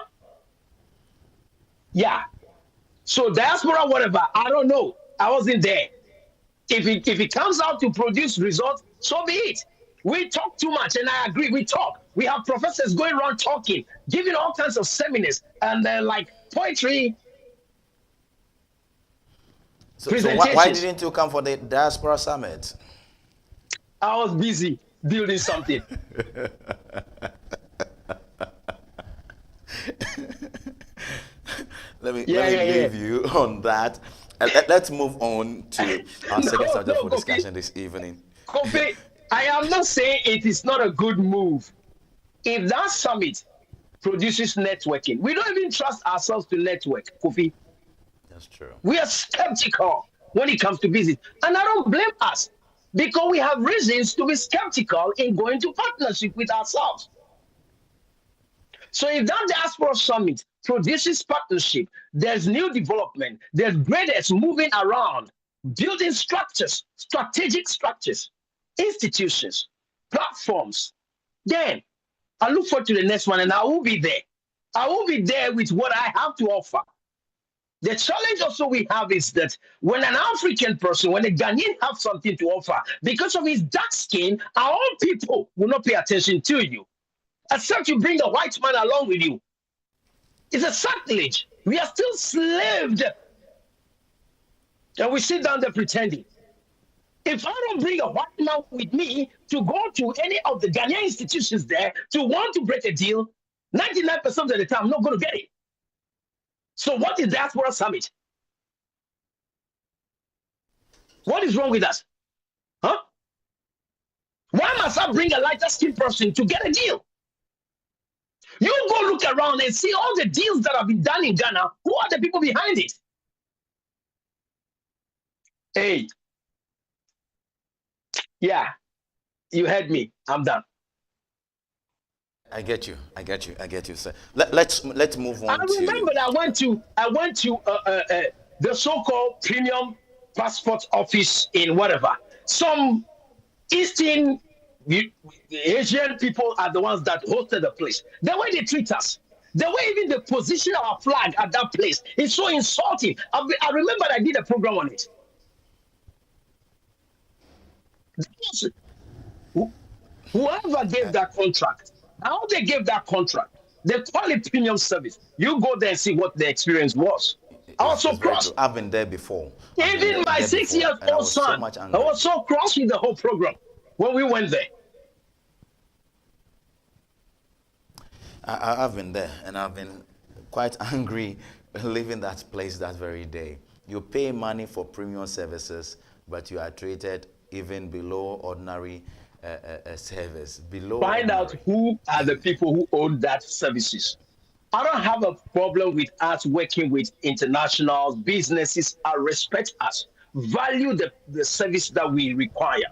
Yeah. So diaspora, whatever, I don't know. I wasn't there. If it comes out to produce results, so be it. We talk too much, and I agree. We talk. We have professors going around talking, giving all kinds of seminars, and like poetry. So why didn't you come for the Diaspora Summit? I was busy building something. Let me leave you on that. Let's move on to our second subject for discussion this evening. Kofi, I am not saying it is not a good move. If that summit produces networking, we don't even trust ourselves to network, Kofi. That's true. We are skeptical when it comes to business. And I don't blame us, because we have reasons to be skeptical in going to partnership with ourselves. So if that diaspora summit produces partnership, there's new development, there's graders moving around, building structures, strategic structures, institutions, platforms. Then I look forward to the next one and I will be there. I will be there with what I have to offer. The challenge also we have is that when an African person, when a Ghanaian have something to offer, because of his dark skin, our own people will not pay attention to you, except you bring a white man along with you. It's a sacrilege. We are still slaved. And we sit down there pretending. If I don't bring a white man with me to go to any of the Ghanaian institutions there to want to break a deal, 99% of the time, I'm not going to get it. So what is Diaspora Summit? What is wrong with us? Huh? Why must I bring a lighter skinned person to get a deal? You go look around and see all the deals that have been done in Ghana. Who are the people behind it? Hey. Yeah, you heard me. I'm done. I get you, sir. Let's move on. I remember that I went to the so-called premium passport office in whatever. Some Eastern Asian people are the ones that hosted the place. The way they treat us, the way even they position our flag at that place is so insulting. I remember I did a program on it. Whoever gave that contract, how they gave that contract, they call it premium service. You go there and see what the experience was. I was so cross. I've been there before. Even my 6-year-old son, I was so cross with the whole program when we went there. I've been there, and I've been quite angry leaving that place that very day. You pay money for premium services, but you are treated even below ordinary service. Find out who are the people who own that services. I don't have a problem with us working with international businesses. I respect us, value the service that we require.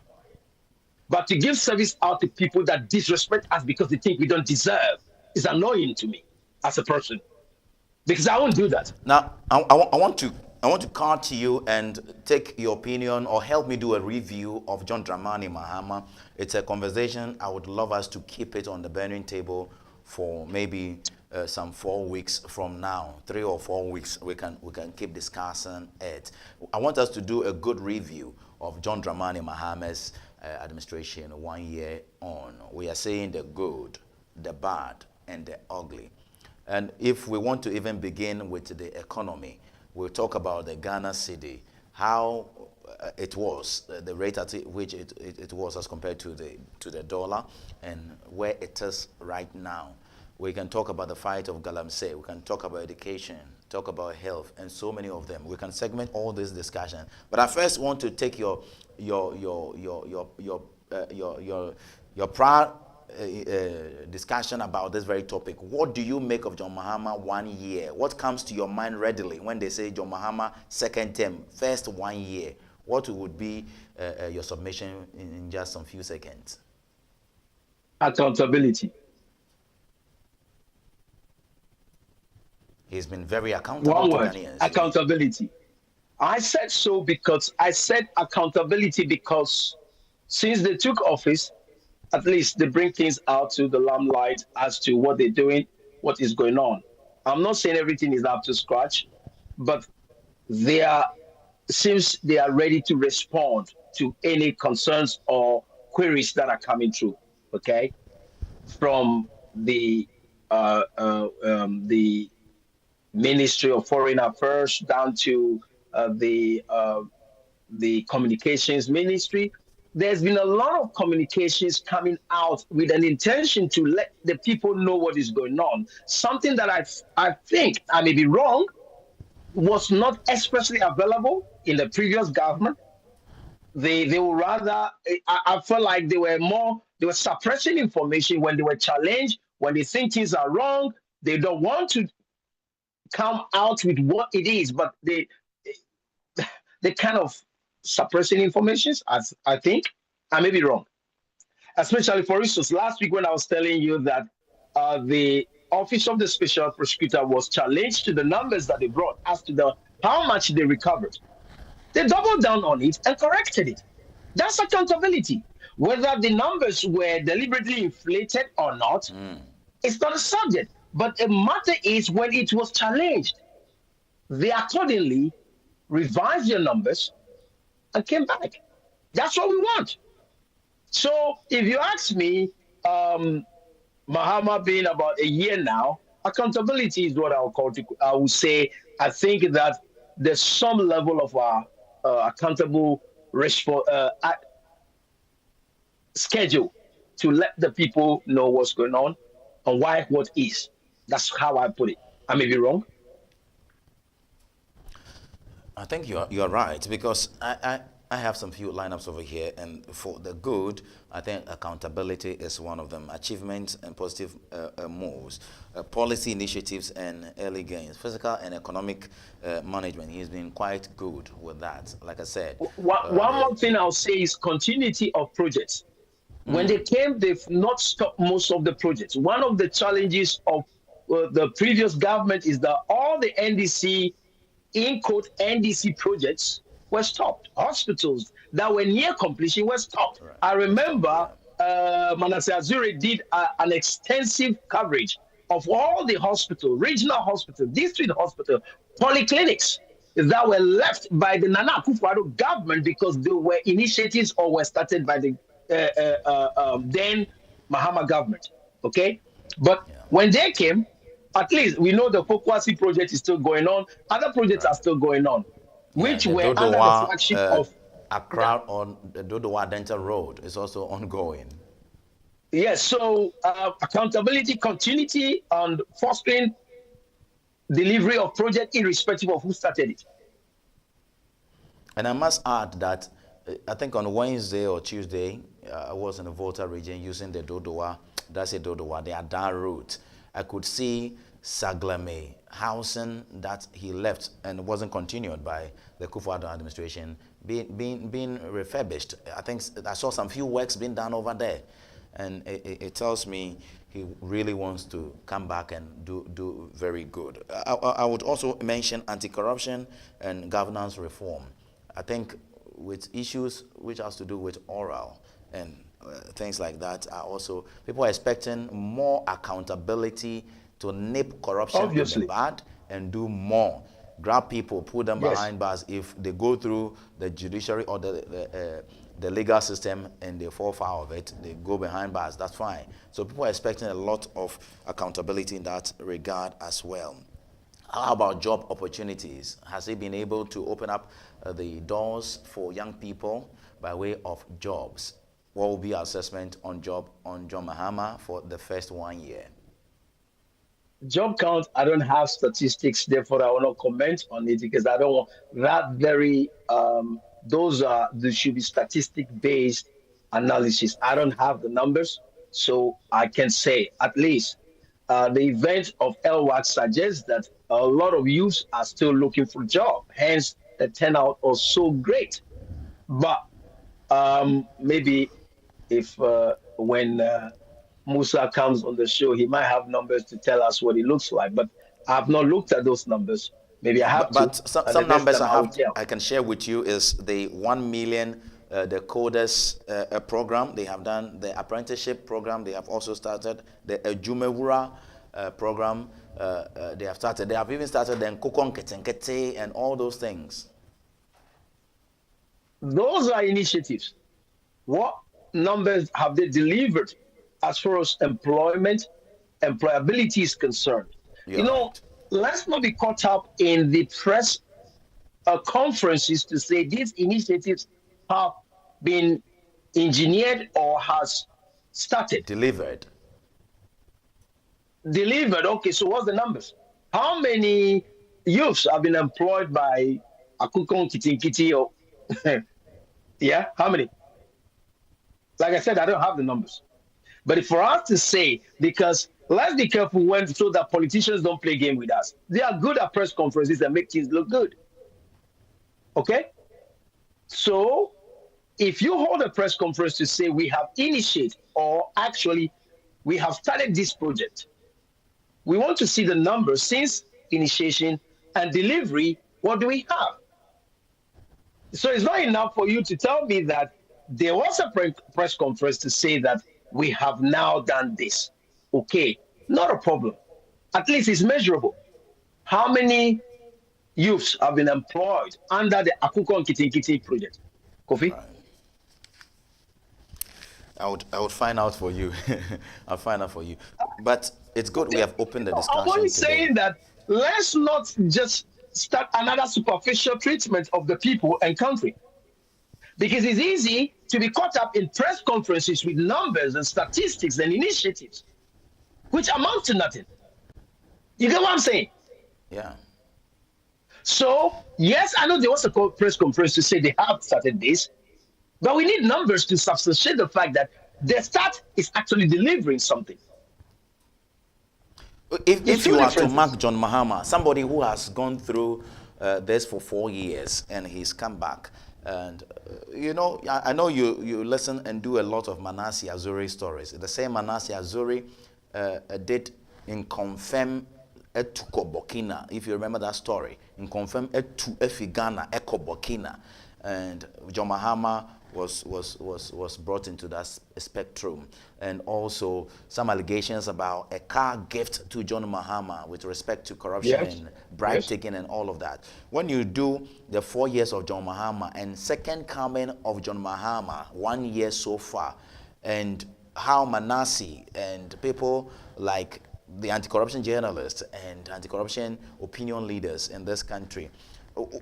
But to give service out to people that disrespect us because they think we don't deserve is annoying to me as a person, because I won't do that. Now, I want to call to you and take your opinion or help me do a review of John Dramani Mahama. It's a conversation I would love us to keep it on the burning table for maybe some 4 weeks from now, 3 or 4 weeks. We can keep discussing it. I want us to do a good review of John Dramani Mahama's administration 1 year on. We are saying the good, the bad, and the ugly. And if we want to even begin with the economy, we'll talk about the Ghana cedi, how it was, the rate at which it was as compared to the dollar, and where it is right now. We can talk about the fight of Galamsey. We can talk about education, talk about health, and so many of them. We can segment all this discussion. But I first want to take your prior discussion about this very topic. What do you make of John Mahama 1 year? What comes to your mind readily when they say John Mahama second term, first 1 year? What would be your submission in just some few seconds? Accountability. He's been very accountable. One word, accountability. I said so because I said accountability because since they took office, at least they bring things out to the limelight as to what they're doing, what is going on. I'm not saying everything is up to scratch, but seems they are ready to respond to any concerns or queries that are coming through. Okay, from the Ministry of Foreign Affairs down to the Communications Ministry. There's been a lot of communications coming out with an intention to let the people know what is going on. Something that I think, I may be wrong, was not expressly available in the previous government. They were rather, I felt like they were suppressing information when they were challenged, when they think things are wrong. They don't want to come out with what it is, but they kind of suppressing information, as I think. I may be wrong. Especially, for instance, last week when I was telling you that the Office of the Special Prosecutor was challenged to the numbers that they brought as to how much they recovered. They doubled down on it and corrected it. That's accountability. Whether the numbers were deliberately inflated or not, it's not a subject. But a matter is when it was challenged, they accordingly revised their numbers and came back. That's what we want. So if you ask me, Mahama being about a year now, accountability is what I would say. I think that there's some level of accountable schedule to let the people know what's going on and why what is. That's how I put it. I may be wrong. I think you're right, because I have some few lineups over here, and for the good, I think accountability is one of them. Achievements and positive moves, policy initiatives and early gains, physical and economic management. He's been quite good with that. Like I said, one more thing I'll say is continuity of projects. When they came, they've not stopped most of the projects. One of the challenges of the previous government is that all the NDC, in quote, NDC projects were stopped. Hospitals that were near completion were stopped. Right. I remember Manasseh Azure did an extensive coverage of all the hospitals, regional hospitals, district hospitals, polyclinics that were left by the Nana Akufo-Addo government because they were initiatives or were started by the then Mahama government. Okay? But when they came, at least we know the Pokwasi project is still going on. Other projects are still going on, which were under the flagship of Accra on the Dodowa Dental Road is also ongoing. Yes, so accountability, continuity, and fostering delivery of project irrespective of who started it. And I must add that I think on Wednesday or Tuesday, I was in the Volta region using the Dodowa, the Adan route. I could see Saglame housing that he left and wasn't continued by the Akufo-Addo administration being refurbished. I think I saw some few works being done over there, and it tells me he really wants to come back and do very good. I would also mention anti-corruption and governance reform. I think with issues which has to do with oral and things like that are also, people are expecting more accountability to nip corruption in the bud and do more. Grab people, put them behind bars. If they go through the judiciary or the legal system and they fall foul of it, they go behind bars, that's fine. So people are expecting a lot of accountability in that regard as well. How about job opportunities? Has he been able to open up the doors for young people by way of jobs? What will be our assessment on John Mahama for the first 1 year? Job count, I don't have statistics, therefore I will not comment on it because I don't want that very, there should be statistic-based analysis. I don't have the numbers, so I can say at least the event of LWAC suggests that a lot of youths are still looking for a job, hence the turnout was so great. But maybe if when Musa comes on the show, he might have numbers to tell us what it looks like. But I have not looked at those numbers. Maybe I have but some numbers I can share with you is the 1 million, the coders program. They have done the apprenticeship program. They have also started the Ejumewura program. They have started. They have even started the Nkokon Ketenkete and all those things. Those are initiatives. What numbers have they delivered as far as employability is concerned? Let's not be caught up in the press conferences to say these initiatives have been engineered or has started. Delivered. Okay, so what's the numbers? How many youths have been employed by Akukon Kitinkiti or yeah, how many? Like I said, I don't have the numbers. But for us to say, because let's be careful so that politicians don't play game with us. They are good at press conferences and make things look good. Okay? So if you hold a press conference to say we have initiated or actually we have started this project, we want to see the numbers since initiation and delivery. What do we have? So it's not enough for you to tell me that there was a press conference to say that we have now done this. Okay, not a problem. At least it's measurable. How many youths have been employed under the Akukon Kitinkiti project? Kofi? I would find out for you. I'll find out for you. But it's good we have opened the discussion I'm only today. saying that let's not just start another superficial treatment of the people and country. Because it's easy to be caught up in press conferences with numbers and statistics and initiatives, which amount to nothing. You get what I'm saying? Yeah. So, yes, I know there was a press conference to say they have started this, but we need numbers to substantiate the fact that the start is actually delivering something. If you are to mark John Mahama, somebody who has gone through this for 4 years and he's come back, and you know, I know you listen and do a lot of Manasseh Azuri stories. The same Manasseh Azuri did in confirm etuko Burkina, if you remember that story, in confirm etu efi Ghana eko Burkina, and John Mahama was brought into that spectrum, and also some allegations about a car gift to John Mahama with respect to corruption and bribe taking and all of that. When you do the 4 years of John Mahama and second coming of John Mahama, 1 year so far, and how Manasseh and people like the anti-corruption journalists and anti-corruption opinion leaders in this country,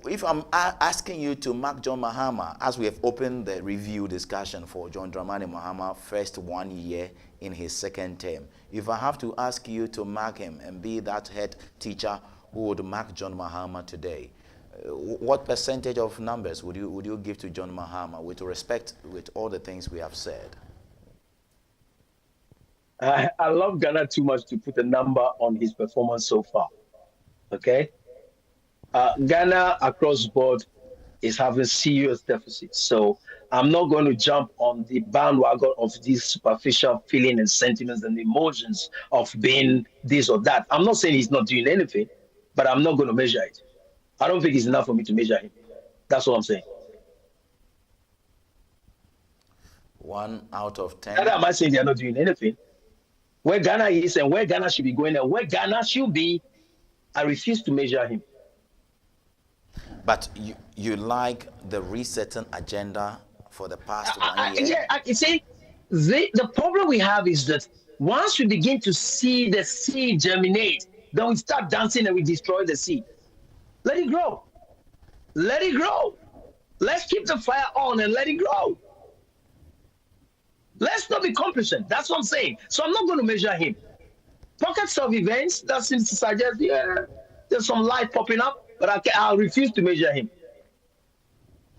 if I'm asking you to mark John Mahama, as we have opened the review discussion for John Dramani Mahama first 1 year in his second term, if I have to ask you to mark him and be that head teacher who would mark John Mahama today, what percentage of numbers would you give to John Mahama with respect with all the things we have said? I love Ghana too much to put a number on his performance so far. Okay? Ghana across board is having serious deficits. So I'm not going to jump on the bandwagon of these superficial feelings and sentiments and emotions of being this or that. I'm not saying he's not doing anything, but I'm not going to measure it. I don't think it's enough for me to measure him. That's what I'm saying. 1 out of 10. Neither am I saying they're not doing anything. Where Ghana is and where Ghana should be going and where Ghana should be, I refuse to measure him. But you like the resetting agenda for the past 1 year? Yeah, you see, the problem we have is that once we begin to see the seed germinate, then we start dancing and we destroy the seed. Let it grow. Let it grow. Let's keep the fire on and let it grow. Let's not be complacent. That's what I'm saying. So I'm not going to measure him. Pockets of events that seems to suggest, yeah, there's some light popping up, but I'll refuse to measure him.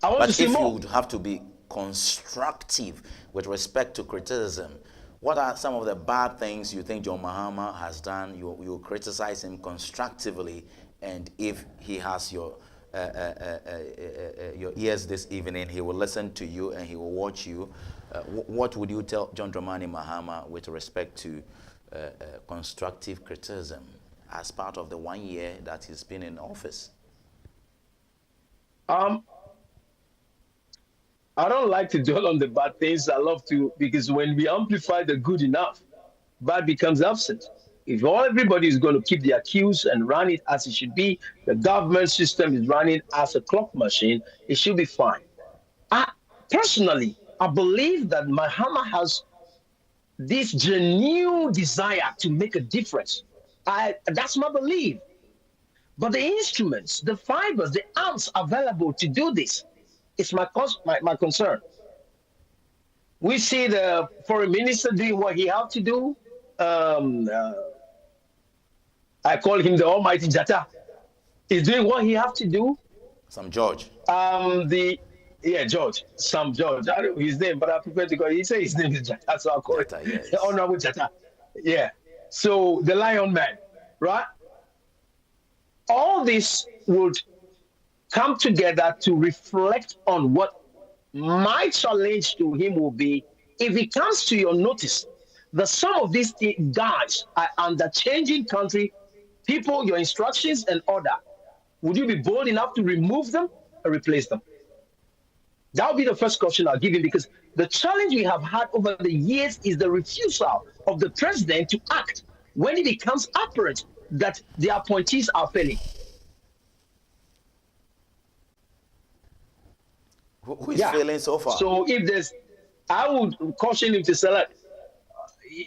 I want to see more. But if you would have to be constructive with respect to criticism, what are some of the bad things you think John Mahama has done? You criticize him constructively, and if he has your ears this evening, he will listen to you and he will watch you. What would you tell John Dramani Mahama with respect to constructive criticism as part of the 1 year that he's been in office? I don't like to dwell on the bad things. I love to, because when we amplify the good enough, bad becomes absent. If everybody is going to keep their cues and run it as it should be, the government system is running as a clock machine, it should be fine. Personally, I believe that Mahama has this genuine desire to make a difference. That's my belief. But the instruments, the fibers, the arms available to do this is my concern. We see the foreign minister doing what he has to do. I call him the almighty Jata. He's doing what he has to do. Some George. George. Some George. I don't know his name, but I prefer to call him. He said his name is Jata, so I'll call it the Honorable Jata. Yeah. So the Lion Man, right? All this would come together to reflect on what my challenge to him will be if it comes to your notice that some of these guys are under changing country, people, your instructions and order. Would you be bold enough to remove them or replace them? That will be the first caution I'll give him, because the challenge we have had over the years is the refusal of the president to act when it becomes apparent that the appointees are failing. Who is failing so far? So if there's, I would caution him to say, like,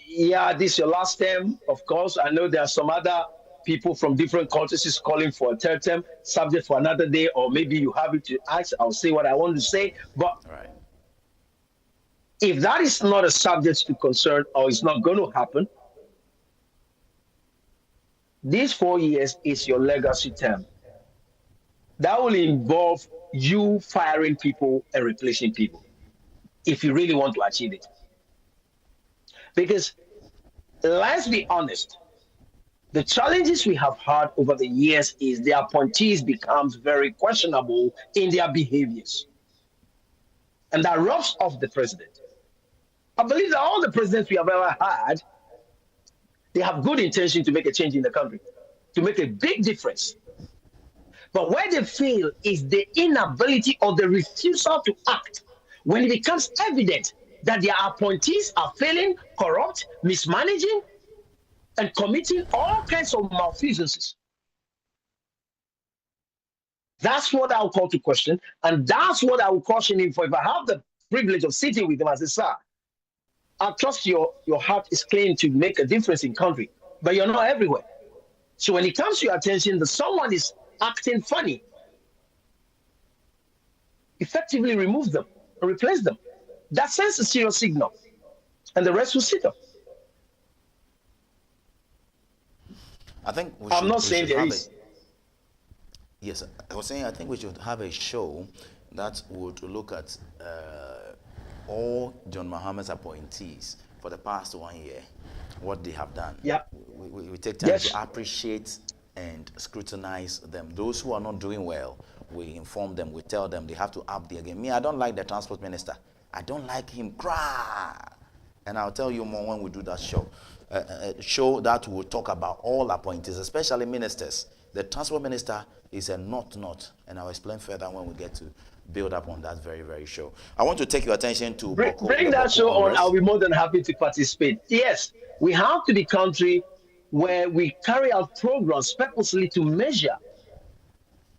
yeah, this is your last term. Of course, I know there are some other people from different countries is calling for a third term, subject for another day, or maybe you have it to ask. I'll say what I want to say. But if that is not a subject to concern, or it's not going to happen, these 4 years is your legacy term. That will involve you firing people and replacing people, if you really want to achieve it. Because let's be honest, the challenges we have had over the years is the appointees becomes very questionable in their behaviors. And that rubs off the president. I believe that all the presidents we have ever had, they have good intention to make a change in the country, to make a big difference. But where they fail is the inability or the refusal to act when it becomes evident that their appointees are failing, corrupt, mismanaging, and committing all kinds of malfeasances. That's what I'll call to question, and that's what I will caution him for. If I have the privilege of sitting with him, I say, sir, I trust your heart is clean to make a difference in country, but you're not everywhere. So when it comes to your attention that someone is acting funny, effectively remove them and replace them. That sends a serious signal, and the rest will sit up. I think I'm not saying there is. Yes, I was saying I think we should have a show that would look at all John Mahama's appointees for the past 1 year, what they have done. Yeah. We take time to appreciate and scrutinize them. Those who are not doing well, we inform them, we tell them they have to up their game. Me, I don't like the transport minister. I don't like him. Cry. And I'll tell you more when we do that show. A show that will talk about all appointees, especially ministers. The transport minister is a not, and I'll explain further when we get to build up on that very, very show. I want to take your attention to bring that show on. I'll be more than happy to participate. Yes, we have to be country where we carry out programs purposely to measure,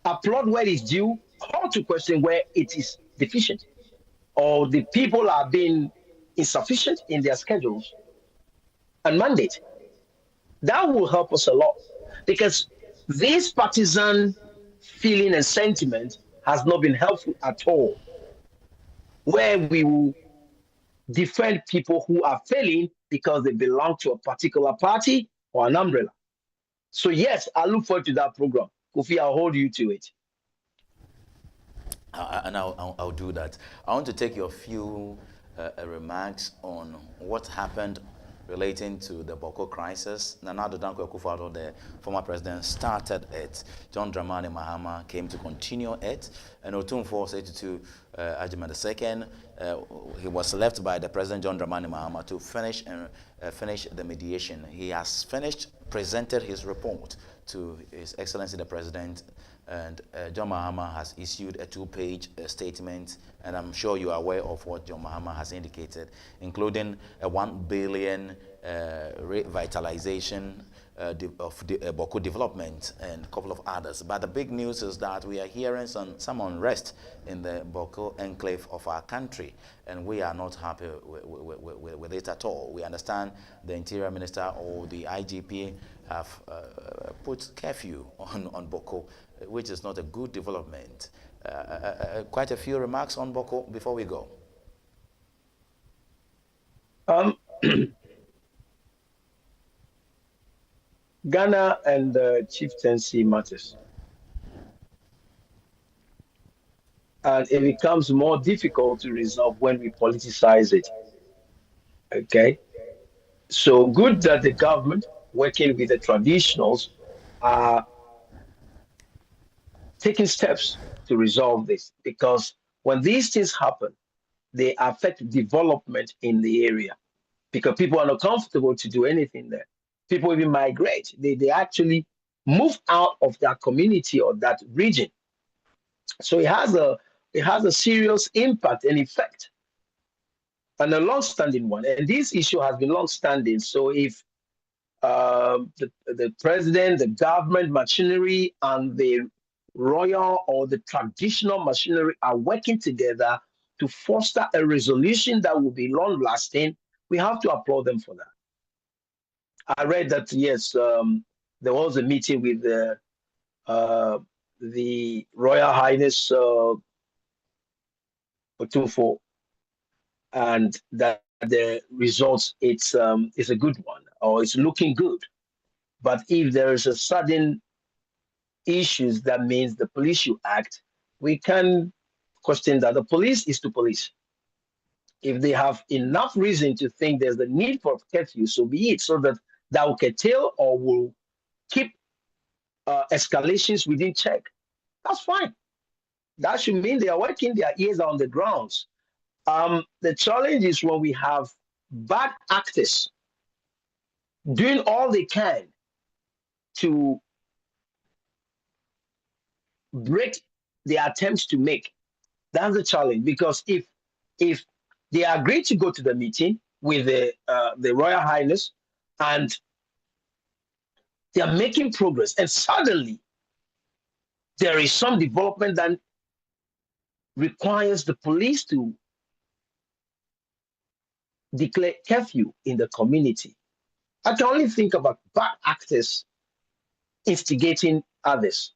applaud where it's due, call to question where it is deficient, or the people are being insufficient in their schedules and mandate. That will help us a lot, because this partisan feeling and sentiment has not been helpful at all, where we will defend people who are failing because they belong to a particular party or an umbrella. So yes, I look forward to that program. Kofi, I'll hold you to it. And I'll do that. I want to take your few remarks on what happened relating to the Boko crisis. Nana Addo Dankwa Akufo-Addo, the former president, started it. John Dramani Mahama came to continue it. And Otumfuo said to Agyeman II, he was left by the president, John Dramani Mahama, to finish the mediation. He has finished, presented his report to His Excellency the President, and John Mahama has issued a 2-page statement, and I'm sure you are aware of what John Mahama has indicated, including a 1 billion revitalization of Boko development and a couple of others. But the big news is that we are hearing some unrest in the Boko enclave of our country, and we are not happy with it at all. We understand the Interior Minister or the IGP have put curfew on Boko, which is not a good development. Quite a few remarks on Boko before we go. Ghana and the chieftaincy matters. And it becomes more difficult to resolve when we politicize it. Okay? So good that the government, working with the traditionals, are taking steps to resolve this, because when these things happen, they affect development in the area, because people are not comfortable to do anything there. People even migrate. They actually move out of that community or that region. So it has a it has a serious impact and effect, and a long-standing one. And this issue has been long-standing. So if the president, the government machinery, and the royal or the traditional machinery are working together to foster a resolution that will be long-lasting, we have to applaud them for that. I read that, yes, there was a meeting with the Royal Highness Otufo, and that the results, it's a good one, or it's looking good. But if there is a sudden issues, that means the police should act. We can question that. The police is to police. If they have enough reason to think there's a need for curfew, so be it, so that that will curtail or will keep escalations within check. That's fine. That should mean they are working, their ears are on the grounds. The challenge is when we have bad actors doing all they can to break the attempts to make. That's the challenge, because if they agree to go to the meeting with the Royal Highness and they are making progress, and suddenly there is some development that requires the police to declare curfew in the community, I can only think about bad actors instigating others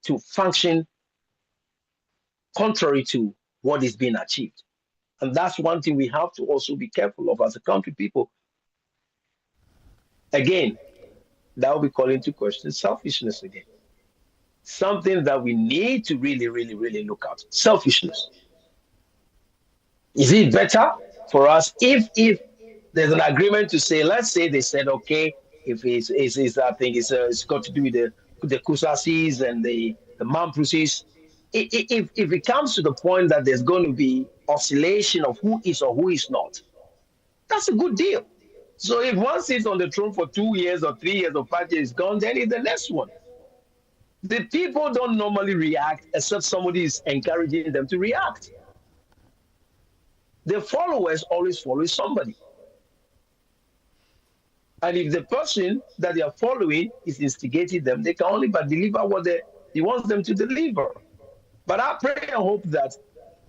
to function contrary to what is being achieved. And that's one thing we have to also be careful of as a country people. Again, that will be calling into question selfishness again. Something that we need to really, really, really look at. Selfishness. Is it better for us if there's an agreement to say, let's say they said, okay, if it's I think it's got to do with the Kusasis and the Mampusis. If it comes to the point that there's going to be oscillation of who is or who is not, that's a good deal. So if one sits on the throne for 2 years or 3 years or 5 years gone, then it's the next one. The people don't normally react except somebody is encouraging them to react. The followers always follow somebody. And if the person that they are following is instigating them, they can only but deliver what he wants them to deliver. But I pray and hope that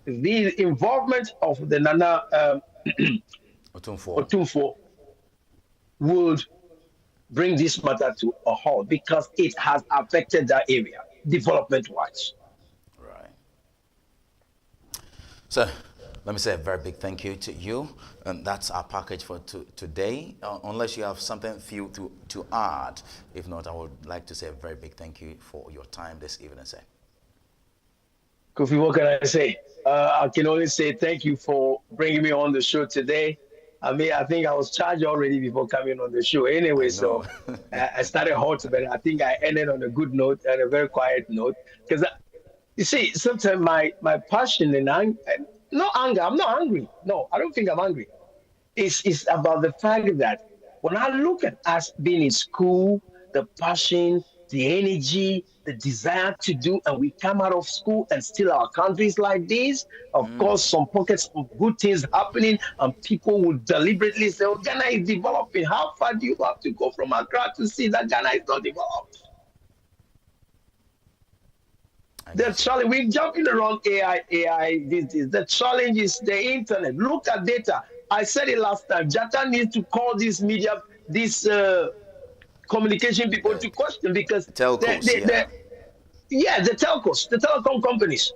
the involvement of the Nana Otumfuo would bring this matter to a halt, because it has affected that area development-wise. Right. So let me say a very big thank you to you. And that's our package for today. Unless you have something few to add. If not, I would like to say a very big thank you for your time this evening, sir. Kofi, what can I say? I can only say thank you for bringing me on the show today. I mean, I think I was charged already before coming on the show anyway, so I started hot, but I think I ended on a good note and a very quiet note. Because, you see, sometimes my passion and no anger, I'm not angry. No, I don't think I'm angry. It's about the fact that when I look at us being in school, the passion, the energy, the desire to do, and we come out of school and still our countries like this. Of course, some pockets of good things happening, and people will deliberately say, oh, Ghana is developing. How far do you have to go from Accra to see that Ghana is not developed? The challenge, we're jumping around AI, the challenge is the internet. Look at data. I said it last time. Jata needs to call this media, this communication people to question, because telcos, the telcos, the telecom companies,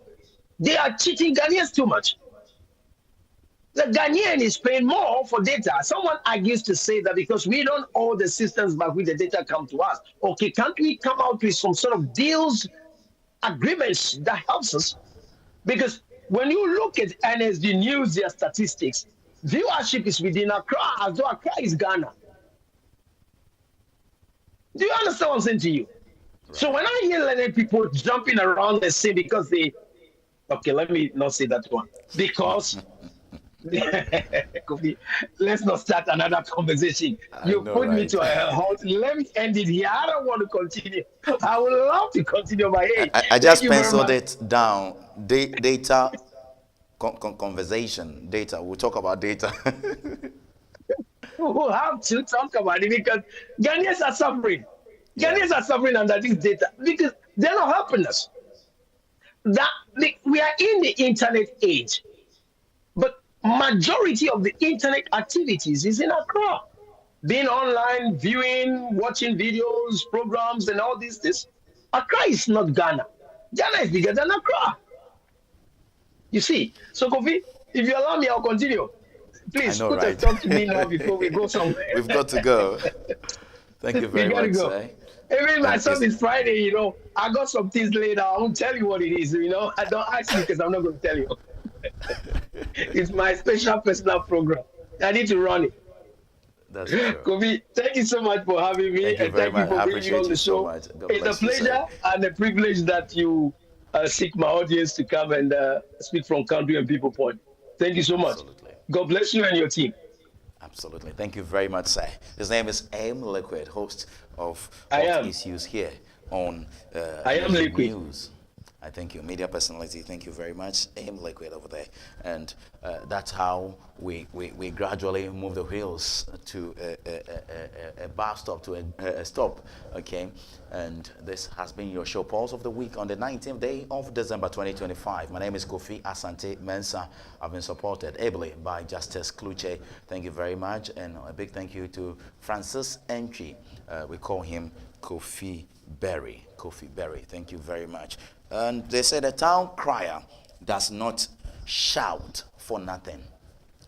they are cheating Ghanaians too much. The Ghanaian is paying more for data. Someone argues to say that because we don't own the systems by which the data come to us. Okay, can't we come out with some sort of deals, agreements that helps us? Because when you look at NSG News, their statistics, viewership is within Accra, as though Accra is Ghana. Do you understand what I'm saying to you? Right. So when I hear learned people jumping around and say because they, okay, let me not say that one. Because, let's not start another conversation. You put me to a halt. Let me end it here. I don't want to continue. I would love to continue, but hey. I just penciled it down. data conversation. Data. We'll talk about data. We'll have to talk about it because Ghanaians are suffering. Yeah. Ghanaians are suffering under this data because they're not helping us. We are in the internet age, but majority of the internet activities is in Accra. Being online, viewing, watching videos, programs, and all these things. Accra is not Ghana. Ghana is bigger than Accra. You see, so Kofi, if you allow me, I'll continue. Please I know, put a right? stop to me now before we go somewhere. We've got to go. Thank you very We gotta much, go. sir. Even myself, it's- it's Friday, I got some things later. I won't tell you what it is, I don't ask me because I'm not going to tell you. It's my special personal program. I need to run it. That's true. Kofi, thank you so much for having me. Thank you And very thank you much. for I being appreciate on the you so show. much. God It's a bless you, sir. pleasure and a privilege that you seek my audience to come and speak from country and people point. Thank you so much. Absolutely. God bless you and your team. Absolutely. Thank you very much, sir. His name is M. Liquid, host of I Hot am. Issues here on I am NSG Liquid. News. I thank you, media personality. Thank you very much, M. Liquid over there. And that's how we gradually move the wheels to a bar stop, to a stop, okay? And this has been your show, Pulse of the Week, on the 19th day of December 2025. My name is Kofi Asante Mensah. I've been supported ably by Justice Kluche. Thank you very much. And a big thank you to Francis Entry. We call him Kofi Berry. Kofi Berry. Thank you very much. And they say the town crier does not shout for nothing.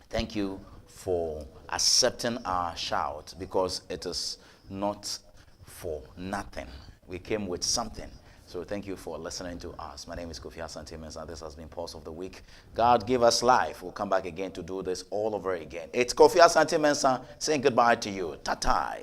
Thank you for accepting our shout, because it is not for nothing. We came with something. So thank you for listening to us. My name is Kofi Asante Mensah. This has been Pulse of the Week. God give us life. We'll come back again to do this all over again. It's Kofi Asante Mensah saying goodbye to you. Ta-ta.